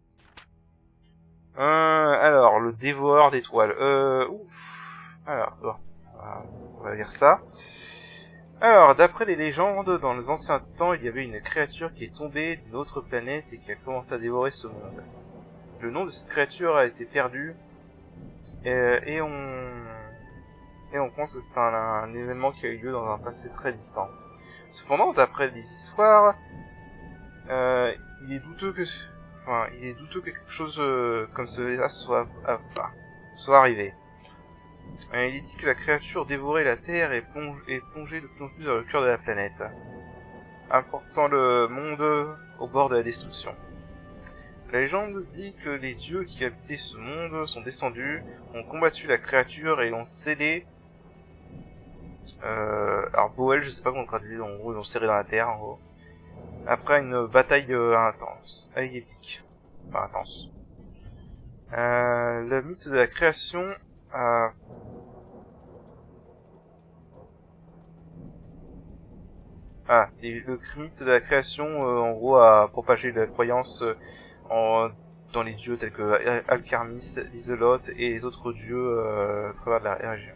Alors, le dévoreur d'étoiles. Ouf. Alors, bon, on va lire ça. Alors, d'après les légendes, dans les anciens temps, il y avait une créature qui est tombée d'une autre planète et qui a commencé à dévorer ce monde. Le nom de cette créature a été perdu, et on pense que c'est un événement qui a eu lieu dans un passé très distant. Cependant, d'après les histoires, il est douteux que quelque chose comme cela soit arrivé. Il est dit que la créature dévorait la Terre et plongeait de plus en plus dans le cœur de la planète, apportant le monde au bord de la destruction. La légende dit que les dieux qui habitaient ce monde sont descendus, ont combattu la créature et l'ont scellé. Alors Boel, je sais pas comment on traduit, en gros ils l'ont serré dans la terre, en gros. Après une bataille intense, épique, pas intense. Le mythe de la création le mythe de la création, en gros, a propagé la croyance dans les dieux tels que Alcarmis, l'Iselote et les autres dieux à travers la région.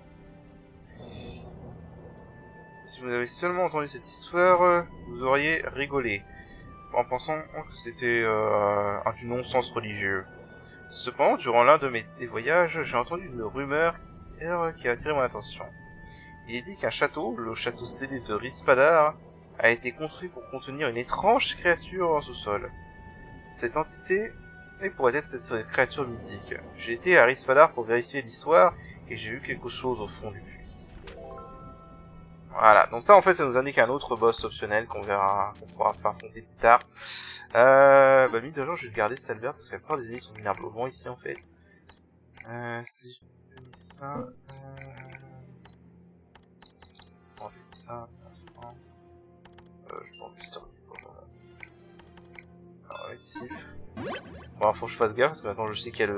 Si vous avez seulement entendu cette histoire, vous auriez rigolé, en pensant que c'était du non-sens religieux. Cependant, durant l'un de mes voyages, j'ai entendu une rumeur qui a attiré mon attention. Il est dit qu'un château, le château scellé de Rispadar, a été construit pour contenir une étrange créature en sous-sol. Cette entité pourrait être cette créature mythique. J'ai été à Rispadar pour vérifier l'histoire et j'ai vu quelque chose au fond du puits. Voilà, donc ça en fait ça nous indique un autre boss optionnel qu'on pourra affronter plus tard. Mine de rien je vais garder cet Albert parce que la plupart des ennemis sont vulnérables ici en fait. Si je mets ça... on fait ça pour l'instant. Je prends plus Sturdy pour le moment. Alors on va être Sif. Bon, faut que je fasse gaffe parce que maintenant je sais qu'il y a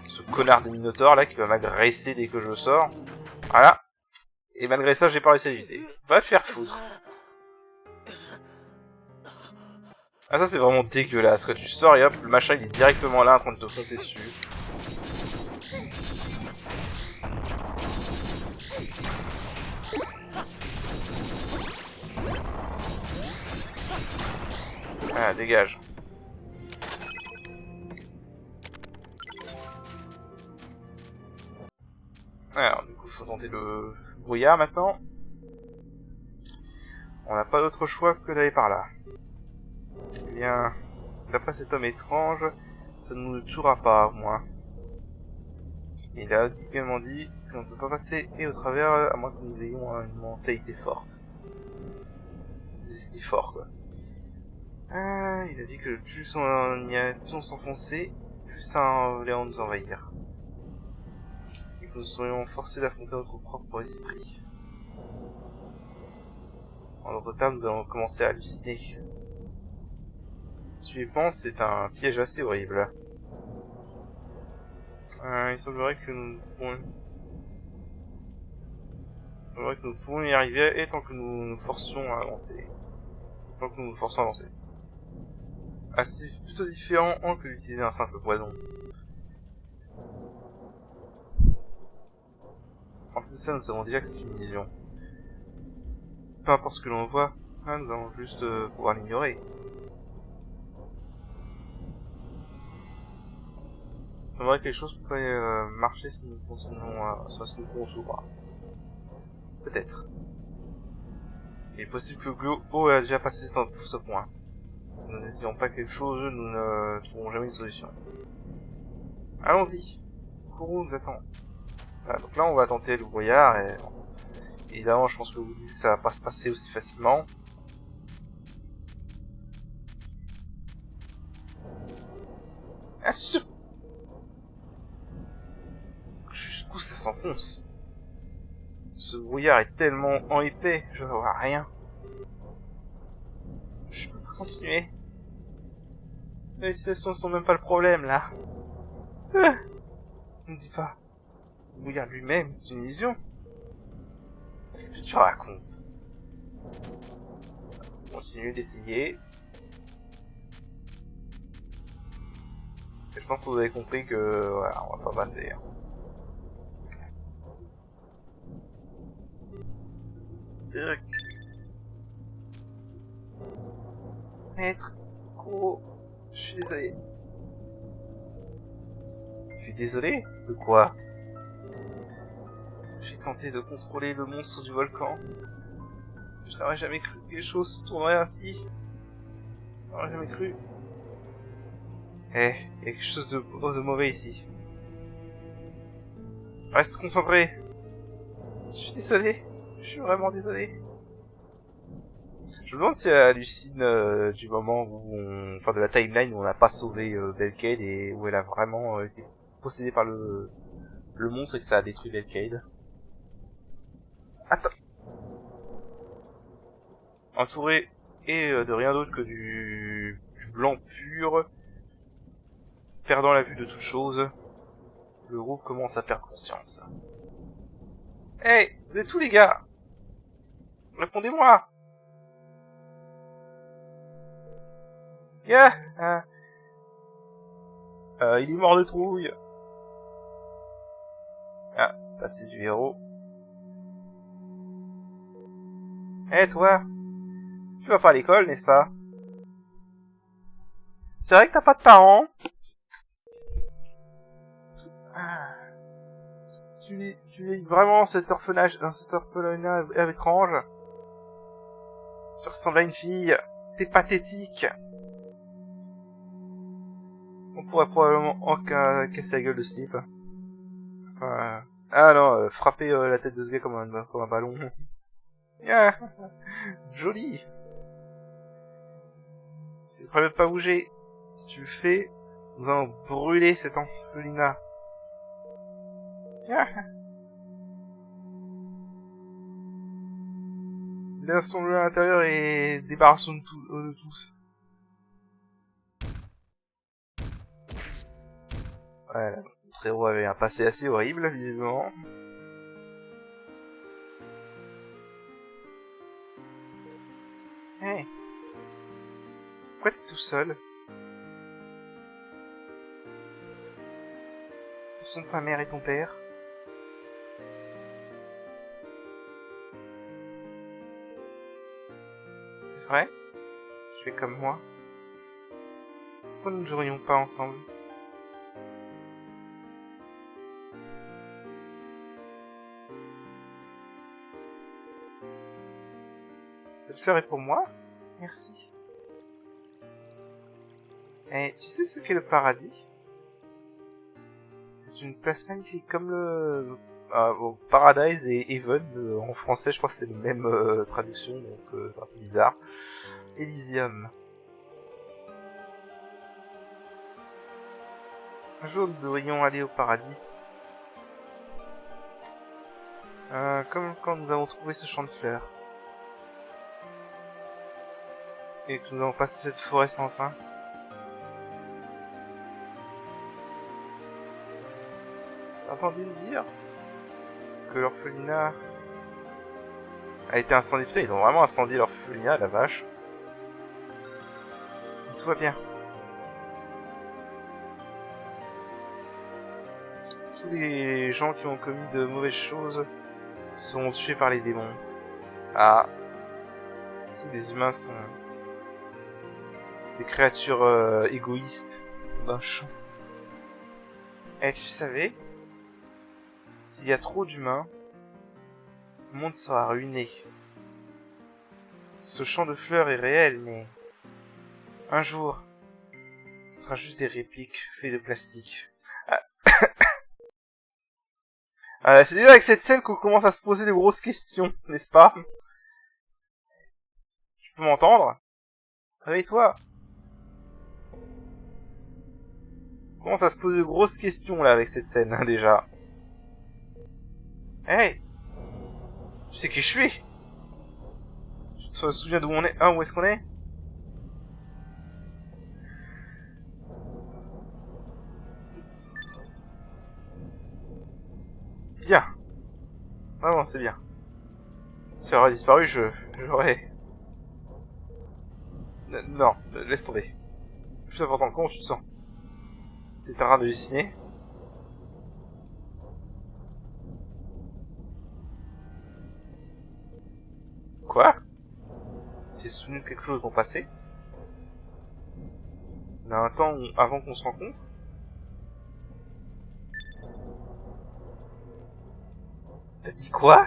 ce connard de Minotaur là qui va m'agresser dès que je sors. Voilà. Et malgré ça, j'ai pas réussi à éviter. Va te faire foutre. Ah ça c'est vraiment dégueulasse. Quand tu sors et hop, le machin il est directement là en train de te foncer dessus. Ah, dégage. Alors, du coup, faut tenter le brouillard maintenant. On n'a pas d'autre choix que d'aller par là. Eh bien, d'après cet homme étrange, ça ne nous tuera pas, moi. Il a également dit que l'on ne peut pas passer et au travers, à moins que nous ayons une mentalité forte. Des esprits forts, quoi. Il a dit que plus on s'enfonçait, plus ça allait nous envahir. Et que nous serions forcés d'affronter notre propre esprit. En d'autres termes, nous allons commencer à halluciner. Si tu y penses, c'est un piège assez horrible. Il semblerait que nous pouvons y arriver et tant que nous nous forcions à avancer. Ah, c'est plutôt différent que d'utiliser un simple poison. En plus de ça, nous savons déjà que c'est une illusion. Peu importe ce que l'on voit, nous allons juste pouvoir l'ignorer. C'est vrai que les choses pourraient marcher si nous continuons sur ce qu'on s'ouvre. Peut-être. Il est possible que Glo a déjà passé ce point. Nous n'essayons pas quelque chose, nous ne trouverons jamais une solution. Allons-y. Kourou nous attend. Voilà, donc là on va tenter le brouillard et évidemment je pense que vous dites que ça va pas se passer aussi facilement. Jusqu'où ça s'enfonce? Ce brouillard est tellement épais, je ne vois rien. Je peux pas continuer. Les situations sont même pas le problème là. Ne me dis pas. Le brouillard lui-même est une illusion. Qu'est-ce que tu racontes? Continue d'essayer. Je pense que vous avez compris que voilà, on va pas passer. Maître, gros, je suis désolé. Je suis désolé? De quoi? J'ai tenté de contrôler le monstre du volcan. Je n'aurais jamais cru que les choses tourneraient ainsi. Je n'aurais jamais cru. Il y a quelque chose de mauvais ici. Reste concentré. Je suis désolé. Je suis vraiment désolé. Je me demande si elle hallucine du moment où enfin de la timeline où on n'a pas sauvé Belcade et où elle a vraiment été possédée par le monstre et que ça a détruit Belcade. Attends. Entouré de rien d'autre que du blanc pur, perdant la vue de toute chose, le groupe commence à perdre conscience. Hey, vous êtes tous les gars? Répondez-moi! Yeah! Il est mort de trouille. Ah, là c'est du héros. Eh toi, tu vas pas à l'école, n'est-ce pas? C'est vrai que t'as pas de parents? Tu es vraiment cet orphelinat étrange. Tu ressembles à une fille. T'es pathétique. On pourrait probablement casser la gueule de ce type. Ah non, frapper la tête de ce gars comme un ballon. Ah, joli. Tu devrais pas bouger. Si tu le fais, nous allons brûler cet orphelinat. Ah. Laissons-le à l'intérieur et débarrassons de tous. Voilà, notre héros avait un passé assez horrible, visiblement. Hey, pourquoi t'es tout seul? Où sont ta mère et ton père? C'est vrai? Tu es comme moi? Pourquoi nous ne jouerions pas ensemble? Cette fleur est pour moi? Merci. Et tu sais ce qu'est le paradis? C'est une place magnifique, comme le Paradise et Heaven. En français, je crois que c'est la même traduction, donc c'est un peu bizarre. Elysium. Un jour, nous devrions aller au paradis. Comme quand nous avons trouvé ce champ de fleurs. Et que nous avons passé cette forêt sans fin. T'as entendu me dire que l'orphelinat a été incendié? Putain, ils ont vraiment incendié l'orphelinat, la vache. Et tout va bien. Tous les gens qui ont commis de mauvaises choses sont tués par les démons. Ah. Tous les humains sont des créatures égoïstes d'un champ. Et tu savais, s'il y a trop d'humains, le monde sera ruiné. Ce champ de fleurs est réel, mais un jour, ce sera juste des répliques faites de plastique. C'est déjà avec cette scène qu'on commence à se poser de grosses questions, n'est-ce pas? Tu peux m'entendre? Réveille-toi. On commence à se poser de grosses questions là avec cette scène, hein, déjà. Hey! Tu sais qui je suis? Tu te souviens d'où on est? Ah, où est-ce qu'on est? Bien. Vraiment, c'est bien. Si tu aurais disparu, j'aurais... Non, laisse tomber. Plus important, comment tu te sens? T'es en train de halluciner? Quoi? Tu t'es souvenu de quelque chose dans le passé? D'un temps avant qu'on se rencontre? T'as dit quoi?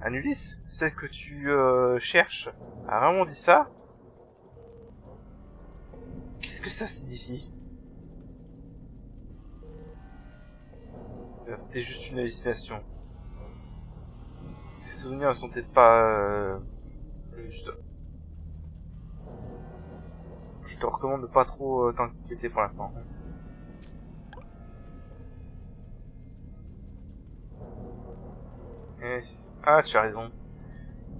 Anulis, celle que tu cherches, a vraiment dit ça? Qu'est-ce que ça signifie? C'était juste une hallucination. Tes souvenirs ne sont peut-être pas justes. Je te recommande de pas trop t'inquiéter pour l'instant. Ah, tu as raison.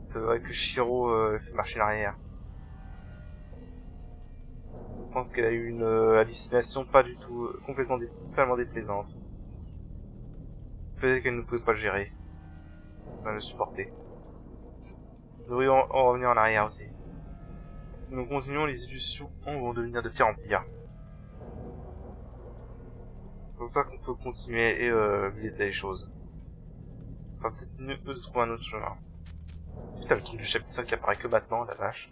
C'est vrai que Shiro fait marcher l'arrière. Je pense qu'elle a eu une hallucination pas du tout, complètement totalement déplaisante. Peut-être qu'elle ne pouvait pas le gérer. Pas le supporter. Nous devrions en revenir en arrière aussi. Si nous continuons, les illusions vont devenir de pire en pire. C'est pour ça qu'on peut continuer et visiter les choses. Ça sera peut-être mieux de trouver un autre chemin. Putain, le truc du chapitre 5 qui apparaît que maintenant, la vache.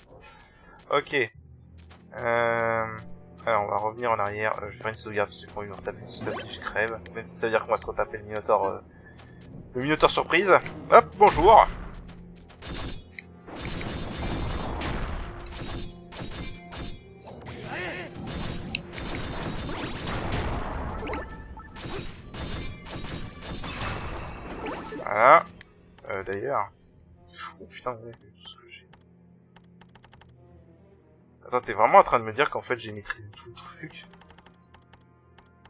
Ok. Alors, on va revenir en arrière. Je vais faire une sauvegarde parce que j'ai pas envie de me retaper tout ça si je crève. Mais ça veut dire qu'on va se retaper le Minotaur surprise. Hop, bonjour. Voilà. D'ailleurs... Oh putain, ouais, tout ce que j'ai... Attends, t'es vraiment en train de me dire qu'en fait j'ai maîtrisé tout le truc?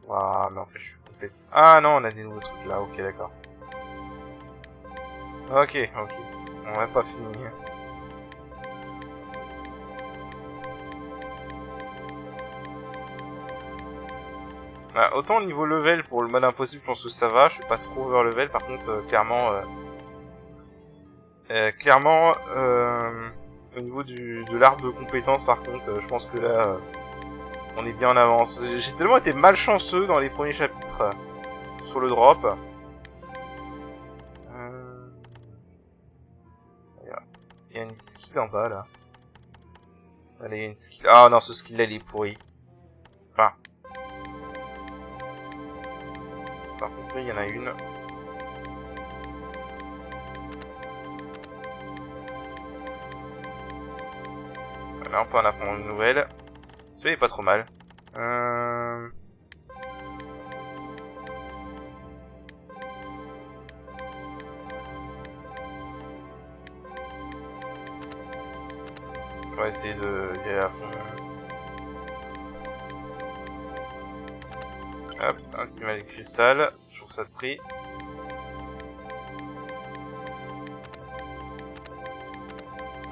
Waouh, mais en fait je suis complet... Ah non, on a des nouveaux trucs là, ok, d'accord. Ok, on va pas finir. Bah, autant au niveau level pour le mode impossible, je pense que ça va, je suis pas trop over level, par contre clairement au niveau de l'arbre de compétences par contre, je pense que là on est bien en avance. J'ai tellement été malchanceux dans les premiers chapitres sur le drop. Il y a une skill en bas là. Allez, une skill. Ah non, ce skill là il est pourri. Enfin. Par contre, il y en a une. Là, on peut en apprendre une nouvelle. Celui-là est pas trop mal. On va essayer de y aller à fond. Hop, un petit mal de cristal, je trouve ça de prix.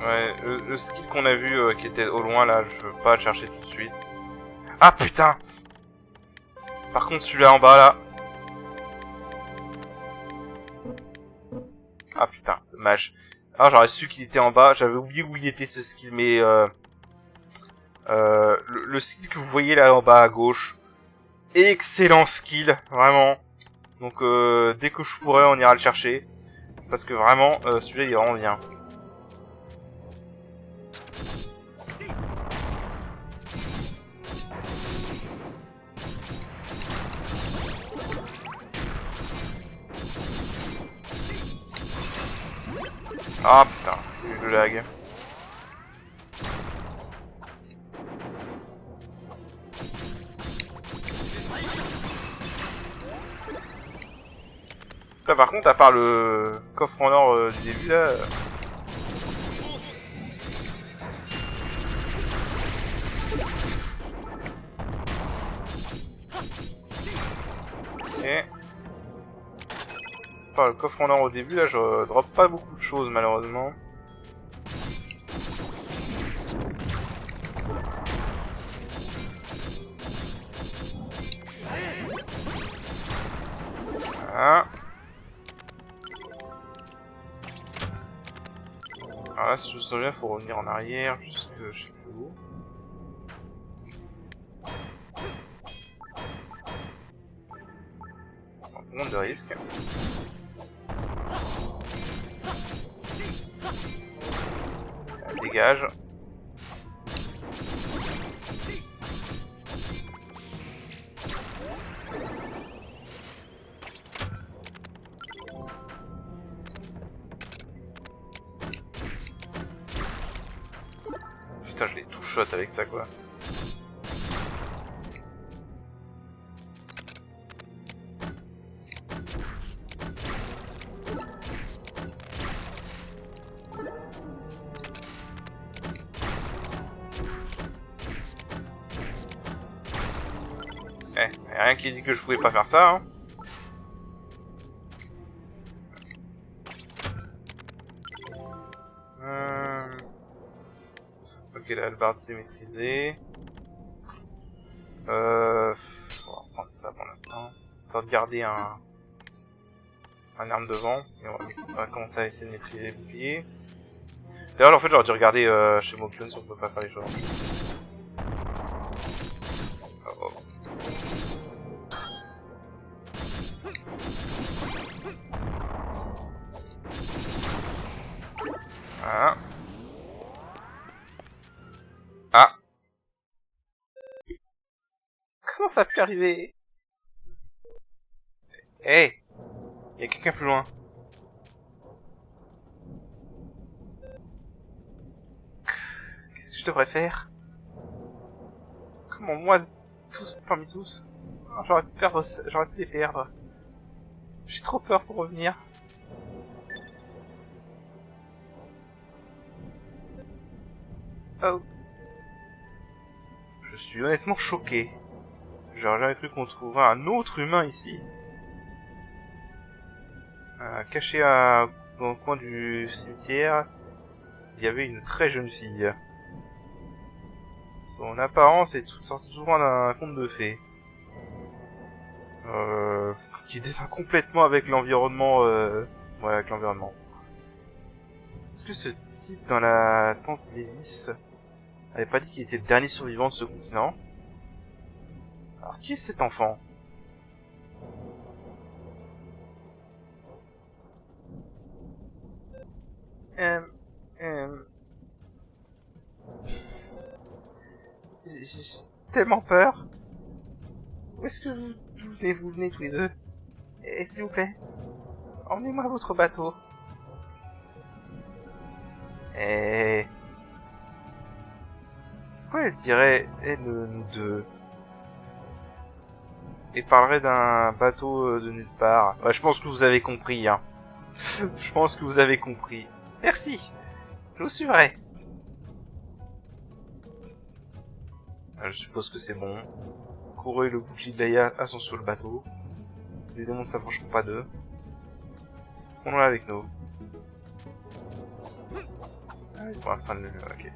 Ouais, le skill qu'on a vu qui était au loin là, je veux pas le chercher tout de suite. Ah putain! Par contre celui-là en bas là. Ah putain, dommage. Ah j'aurais su qu'il était en bas, j'avais oublié où il était ce skill, mais le skill que vous voyez là en bas à gauche. Excellent skill, vraiment. Donc dès que je pourrai on ira le chercher. Parce que vraiment, celui-là il est vraiment bien. Ah putain, le lag. Là, par contre, à part le coffre en or du début là. Ok. Par le coffre en or au début là, je drop pas beaucoup de choses malheureusement. Voilà. Alors là, si je me souviens, il faut revenir en arrière jusque je sais plus où. On monte de risque. Dégage. Putain, je l'ai tout shot avec ça quoi. Rien qui dit que je pouvais pas faire ça, hein. Ok, la hallebarde c'est maîtrisé. On va reprendre ça pour l'instant. Histoire de garder un arme de vent. Et on va commencer à essayer de maîtriser les boucliers. D'ailleurs, en fait, j'aurais dû regarder chez Mokyun si on peut pas faire les choses. Oh, oh. Voilà. Ah. Comment ça a pu arriver? Hey, il y a quelqu'un plus loin. Qu'est-ce que je devrais faire? Comment moi, tous parmi tous, j'aurais pu les perdre. J'ai trop peur pour revenir. Oh. Je suis honnêtement choqué. J'aurais jamais cru qu'on trouverait un autre humain ici. Caché dans le coin du cimetière, il y avait une très jeune fille. Son apparence est toute sortie souvent d'un conte de fées. Qui déteint complètement avec l'environnement. Ouais, avec l'environnement. Est-ce que ce type dans la tente d'Ellis avait pas dit qu'il était le dernier survivant de ce continent? Alors qui est cet enfant? J'ai tellement peur. Où est-ce que vous venez tous les deux? Et s'il vous plaît, emmenez-moi à votre bateau. Et... pourquoi elle dirait nous deux? Et parlerait d'un bateau de nulle part. Ouais, je pense que vous avez compris, hein. Je pense que vous avez compris. Merci. Je vous suivrai. Je suppose que c'est bon. Kuro et le bouclier de Laïa sont sur le bateau. Les démons ne s'approcheront pas d'eux. On l'a avec nous. Ah, pour l'instant, ok.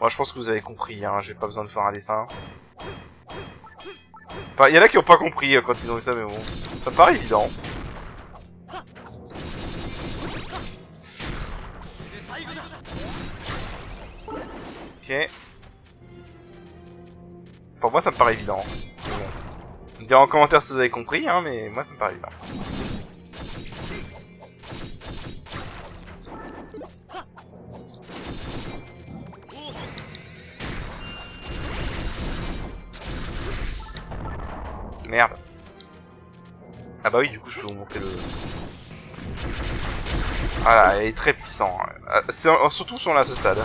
Bon, je pense que vous avez compris, hein. J'ai pas besoin de faire un dessin. Enfin, y en a qui ont pas compris quand ils ont vu ça, mais bon. Ça me paraît évident. Ok. Pour moi, ça me paraît évident. Bon. Vous me direz en commentaire si vous avez compris, hein, mais moi, ça me paraît évident. Merde. Ah bah oui, du coup, je peux vous montrer le... Voilà, elle est très puissant. Surtout si on est à ce stade.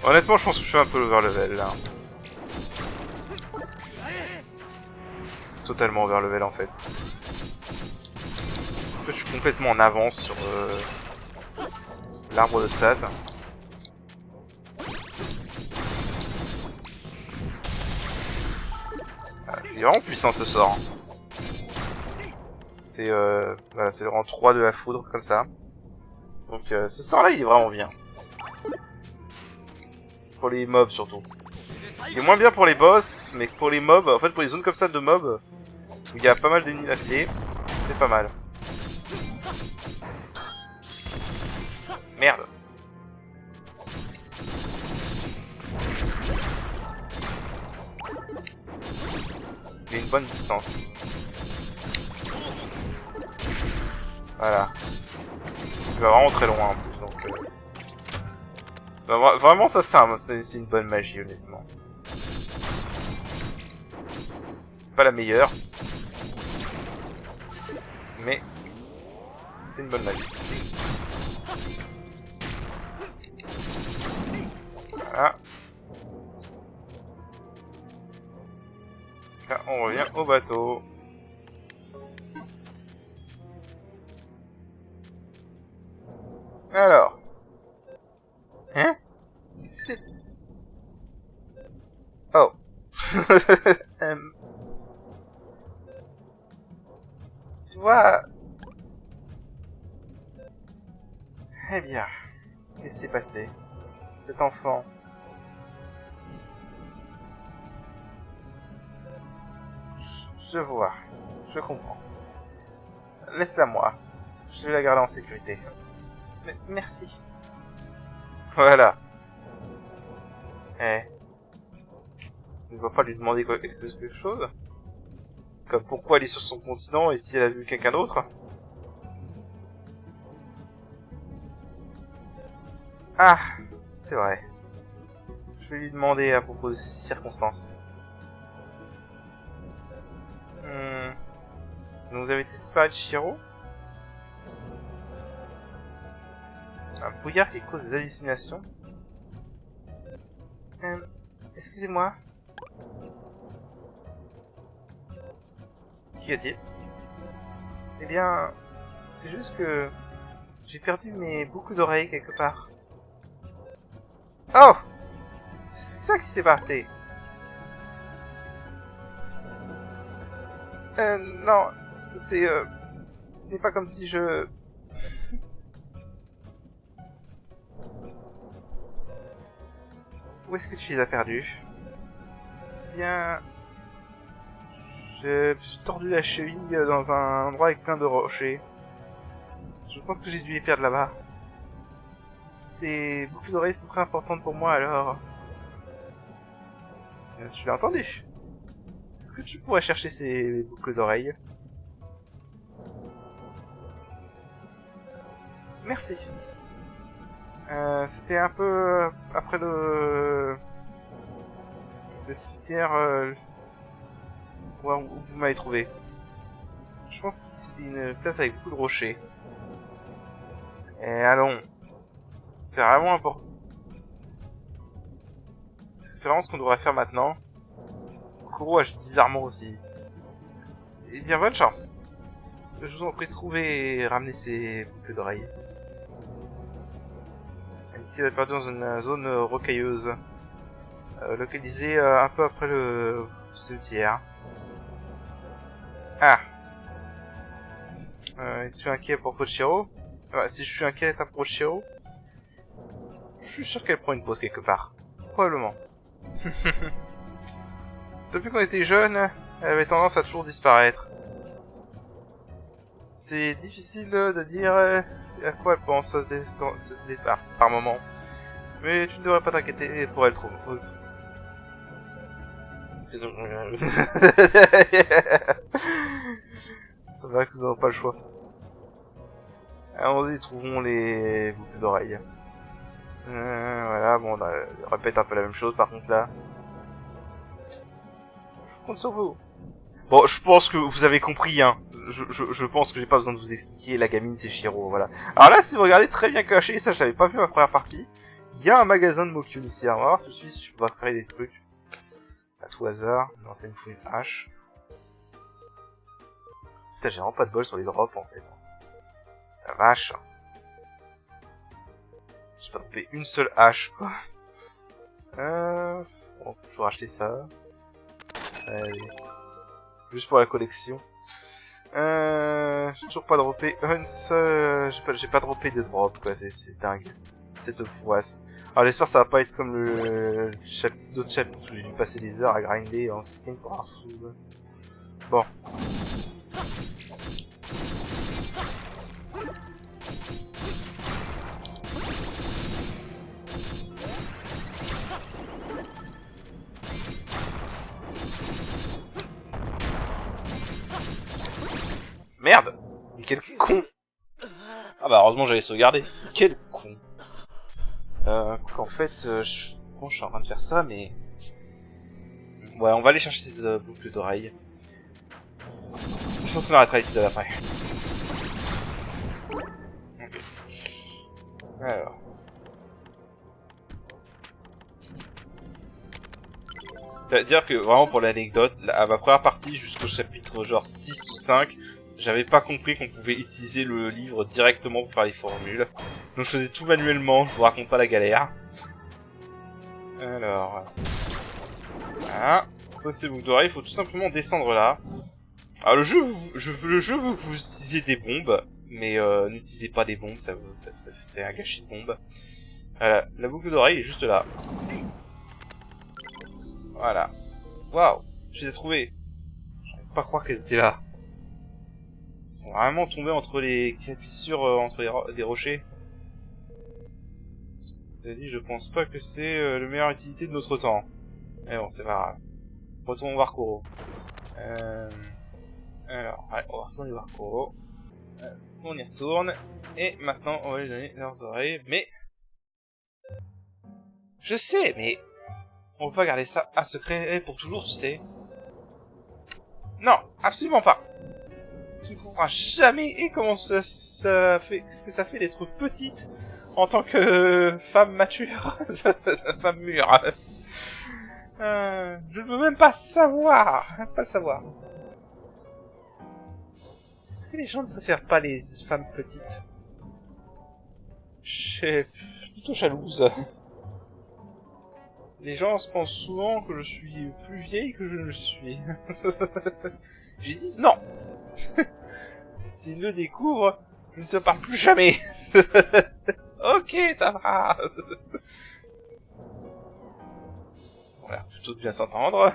Honnêtement, je pense que je suis un peu over level, là. Totalement over level, en fait. En fait, je suis complètement en avance sur l'arbre de stats. C'est vraiment puissant, ce sort. C'est voilà, c'est vraiment 3 de la foudre, comme ça. Donc ce sort-là, il est vraiment bien. Pour les mobs, surtout. Il est moins bien pour les boss, mais pour les mobs, en fait, pour les zones comme ça de mobs, où il y a pas mal d'ennemis d'affilée, c'est pas mal. Merde. Il y a une bonne distance. Voilà. Il va vraiment très loin en plus, donc... vraiment, ça c'est une bonne magie, honnêtement. Pas la meilleure. Mais... c'est une bonne magie. Voilà. Là, on revient au bateau. Alors. Hein? C'est... oh. Tu vois... eh bien... qu'est-ce qui s'est passé? Cet enfant... je vois. Je comprends. Laisse-la moi. Je vais la garder en sécurité. Mais merci. Voilà. Eh. Tu ne vas pas lui demander quelque chose? Comme pourquoi elle est sur son continent et si elle a vu quelqu'un d'autre? Ah, c'est vrai. Je vais lui demander à propos de ces circonstances. Vous avez été séparé de Shiro? Un brouillard qui cause des hallucinations? Excusez-moi. Qui a-t-il? Eh bien, c'est juste que j'ai perdu mes boucles d'oreilles quelque part. Oh! C'est ça qui s'est passé. Non, c'est ce n'est pas comme si je... Où est-ce que tu les as perdus? Eh bien... je me suis tordu la cheville dans un endroit avec plein de rochers. Je pense que j'ai dû les perdre là-bas. Ces boucles d'oreilles sont très importantes pour moi, alors... tu l'as entendu? Est-ce que tu pourrais chercher ces boucles d'oreilles? Merci. C'était un peu après Le cimetière... où vous m'avez trouvé. Je pense que c'est une place avec beaucoup de rochers. Et allons. C'est vraiment important. Parce que c'est vraiment ce qu'on devrait faire maintenant. Kuro agit bizarrement aussi. Eh bien, bonne chance. Je vous en prie de trouver et ramener ces boucles d'oreilles. Qui est perdu dans une zone rocailleuse. Localisée un peu après le cimetière. Ah. Je suis inquiet à propos de Shiro. Si je suis inquiet à propos de Shiro, je suis sûr qu'elle prend une pause quelque part. Probablement. Depuis qu'on était jeune, elle avait tendance à toujours disparaître. C'est difficile de dire à quoi elle pense par moment. Mais tu ne devrais pas t'inquiéter pour elle trop. Ça va que nous n'avons pas le choix. Allons-y, trouvons les boucles d'oreilles. Voilà, bon, on répète un peu la même chose par contre là. Je compte sur vous. Bon, je pense que vous avez compris, hein. Je pense que j'ai pas besoin de vous expliquer, la gamine c'est Shiro, voilà. Alors là, si vous regardez très bien caché, ça je l'avais pas vu la première partie, il y a un magasin de Mokyun ici, on va voir tout de suite si je peux créer des trucs. À tout hasard, non ça me fout une hache. Putain, j'ai vraiment pas de bol sur les drops en fait. La vache. J'ai pas dropé une seule hache, quoi. Bon, je vais racheter ça. Allez. Juste pour la collection. J'ai toujours pas droppé une seule... J'ai pas droppé de drop, quoi, c'est dingue. Cette poisse. Alors j'espère que ça va pas être comme d'autres chapitres où j'ai dû passer des heures à grinder en skin pour un sou. Bon. Merde! Mais quel con! Ah bah heureusement j'avais sauvegardé. Quel con! En fait, je suis en train de faire ça, mais... Ouais, on va aller chercher ces boucles d'oreilles. Je pense qu'on arrêtera l'épisode après. Ok. Alors... C'est-à-dire que, vraiment pour l'anecdote, à ma première partie, jusqu'au chapitre genre 6 ou 5, j'avais pas compris qu'on pouvait utiliser le livre directement pour faire les formules. Donc je faisais tout manuellement, je vous raconte pas la galère. Alors... Voilà. Ça c'est boucle d'oreille, il faut tout simplement descendre là. Alors le jeu veut que vous utilisiez des bombes, mais n'utilisez pas des bombes, c'est un gâchis de bombes. Voilà, la boucle d'oreille est juste là. Voilà. Waouh, je les ai trouvées. Je peux pas croire qu'elles étaient là. Ils sont vraiment tombés entre les fissures, entre les rochers. C'est dit, je pense pas que c'est la meilleure utilité de notre temps. Mais bon, c'est pas grave. Retournons voir Kuro. Alors, ouais, on va retourner voir Kuro. On y retourne. Et maintenant, on va lui donner leurs oreilles. Mais... Je sais, mais... On peut pas garder ça à secret pour toujours, tu sais. Non, absolument pas. Tu ne comprendras jamais comment ça fait... Ce que ça fait d'être petite en tant que femme mature. Femme mûre. Je ne veux même pas savoir. Pas savoir. Est-ce que les gens ne préfèrent pas les femmes petites? Je suis plutôt jalouse. Les gens se pensent souvent que je suis plus vieille que je ne le suis. J'ai dit non. S'ils le découvrent, je ne te parle plus jamais. Ok, ça va. On a l'air plutôt de bien s'entendre.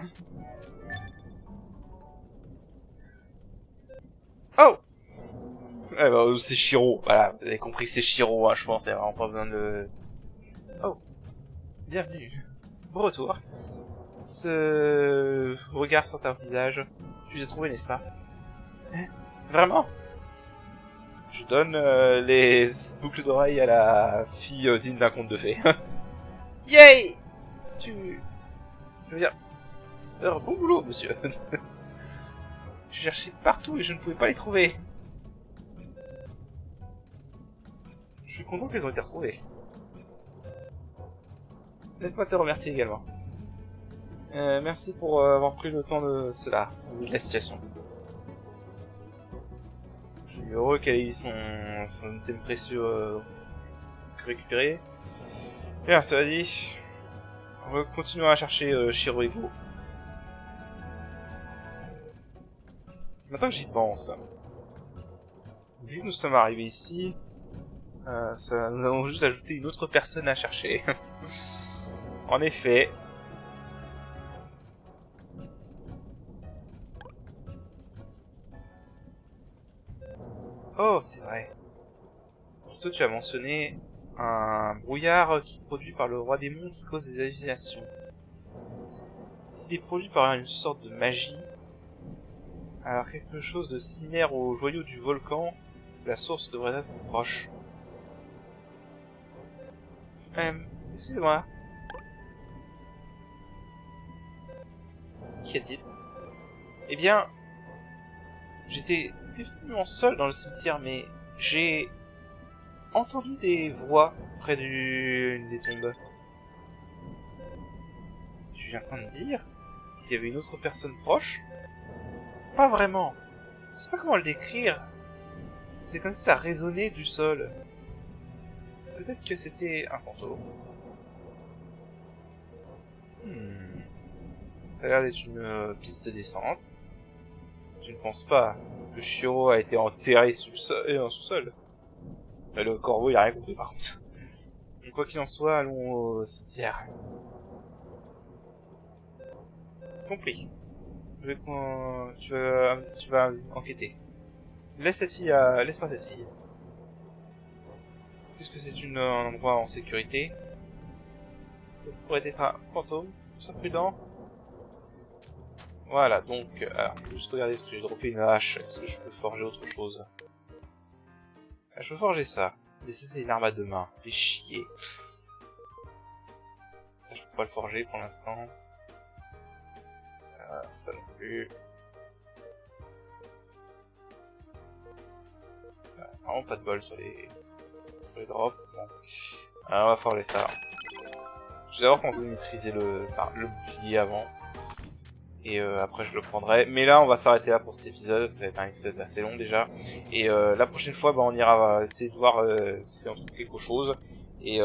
Oh! Eh ben, c'est Shiro. Voilà, vous avez compris que c'est Shiro, hein, je pense. Il n'y a vraiment pas besoin de... Oh. Bienvenue. Bon retour. Ce regard sur ton visage, tu les as trouvés, n'est-ce pas? Vraiment? Je donne les boucles d'oreilles à la fille digne d'un conte de fées. Yay! Je veux dire, Alors, bon boulot, monsieur. J'ai cherché partout et je ne pouvais pas les trouver. Je suis content qu'elles ont été retrouvées. Laisse-moi te remercier également. Merci pour avoir pris le temps de cela, de la situation. Je suis heureux qu'elle ait eu son thème précieux récupéré. Bien, cela dit, on va continuer à chercher Shiro et vous. Maintenant que j'y pense, vu que nous sommes arrivés ici, nous avons juste ajouté une autre personne à chercher. En effet. Oh, c'est vrai. Plutôt, tu as mentionné un brouillard qui est produit par le roi démon qui cause des hallucinations. S'il est produit par une sorte de magie, alors quelque chose de similaire au joyau du volcan, la source devrait être proche. Excusez-moi. Qu'y a-t-il? Eh bien, j'étais définitivement seul dans le cimetière, mais j'ai entendu des voix près des tombes. Tu viens de dire qu'il y avait une autre personne proche? Pas vraiment. Je sais pas comment le décrire. C'est comme si ça résonnait du sol. Peut-être que c'était un fantôme. Ça a l'air d'être une piste descente. Tu ne penses pas que Shiro a été enterré sous le sous-sol? Le corbeau, il a rien compris par contre. Donc, quoi qu'il en soit, allons au cimetière. Compris. Tu vas enquêter. Laisse pas cette fille. Puisque c'est un endroit en sécurité. Ça pourrait être un fantôme. Sois prudent. Voilà, donc, alors, je vais juste regarder parce que j'ai droppé une hache. Est-ce que je peux forger autre chose? Je peux forger ça. Mais ça, c'est une arme à deux mains. Fais chier. Ça, je peux pas le forger pour l'instant. Ça non plus. Ça, vraiment pas de bol sur les drops. Bon. Alors, on va forger ça. Je vais d'abord qu'on peut maîtriser le bouclier avant. Et après je le prendrai. Mais là on va s'arrêter là pour cet épisode. Ça va être un épisode assez long déjà. Et la prochaine fois on ira essayer de voir si on trouve quelque chose. Et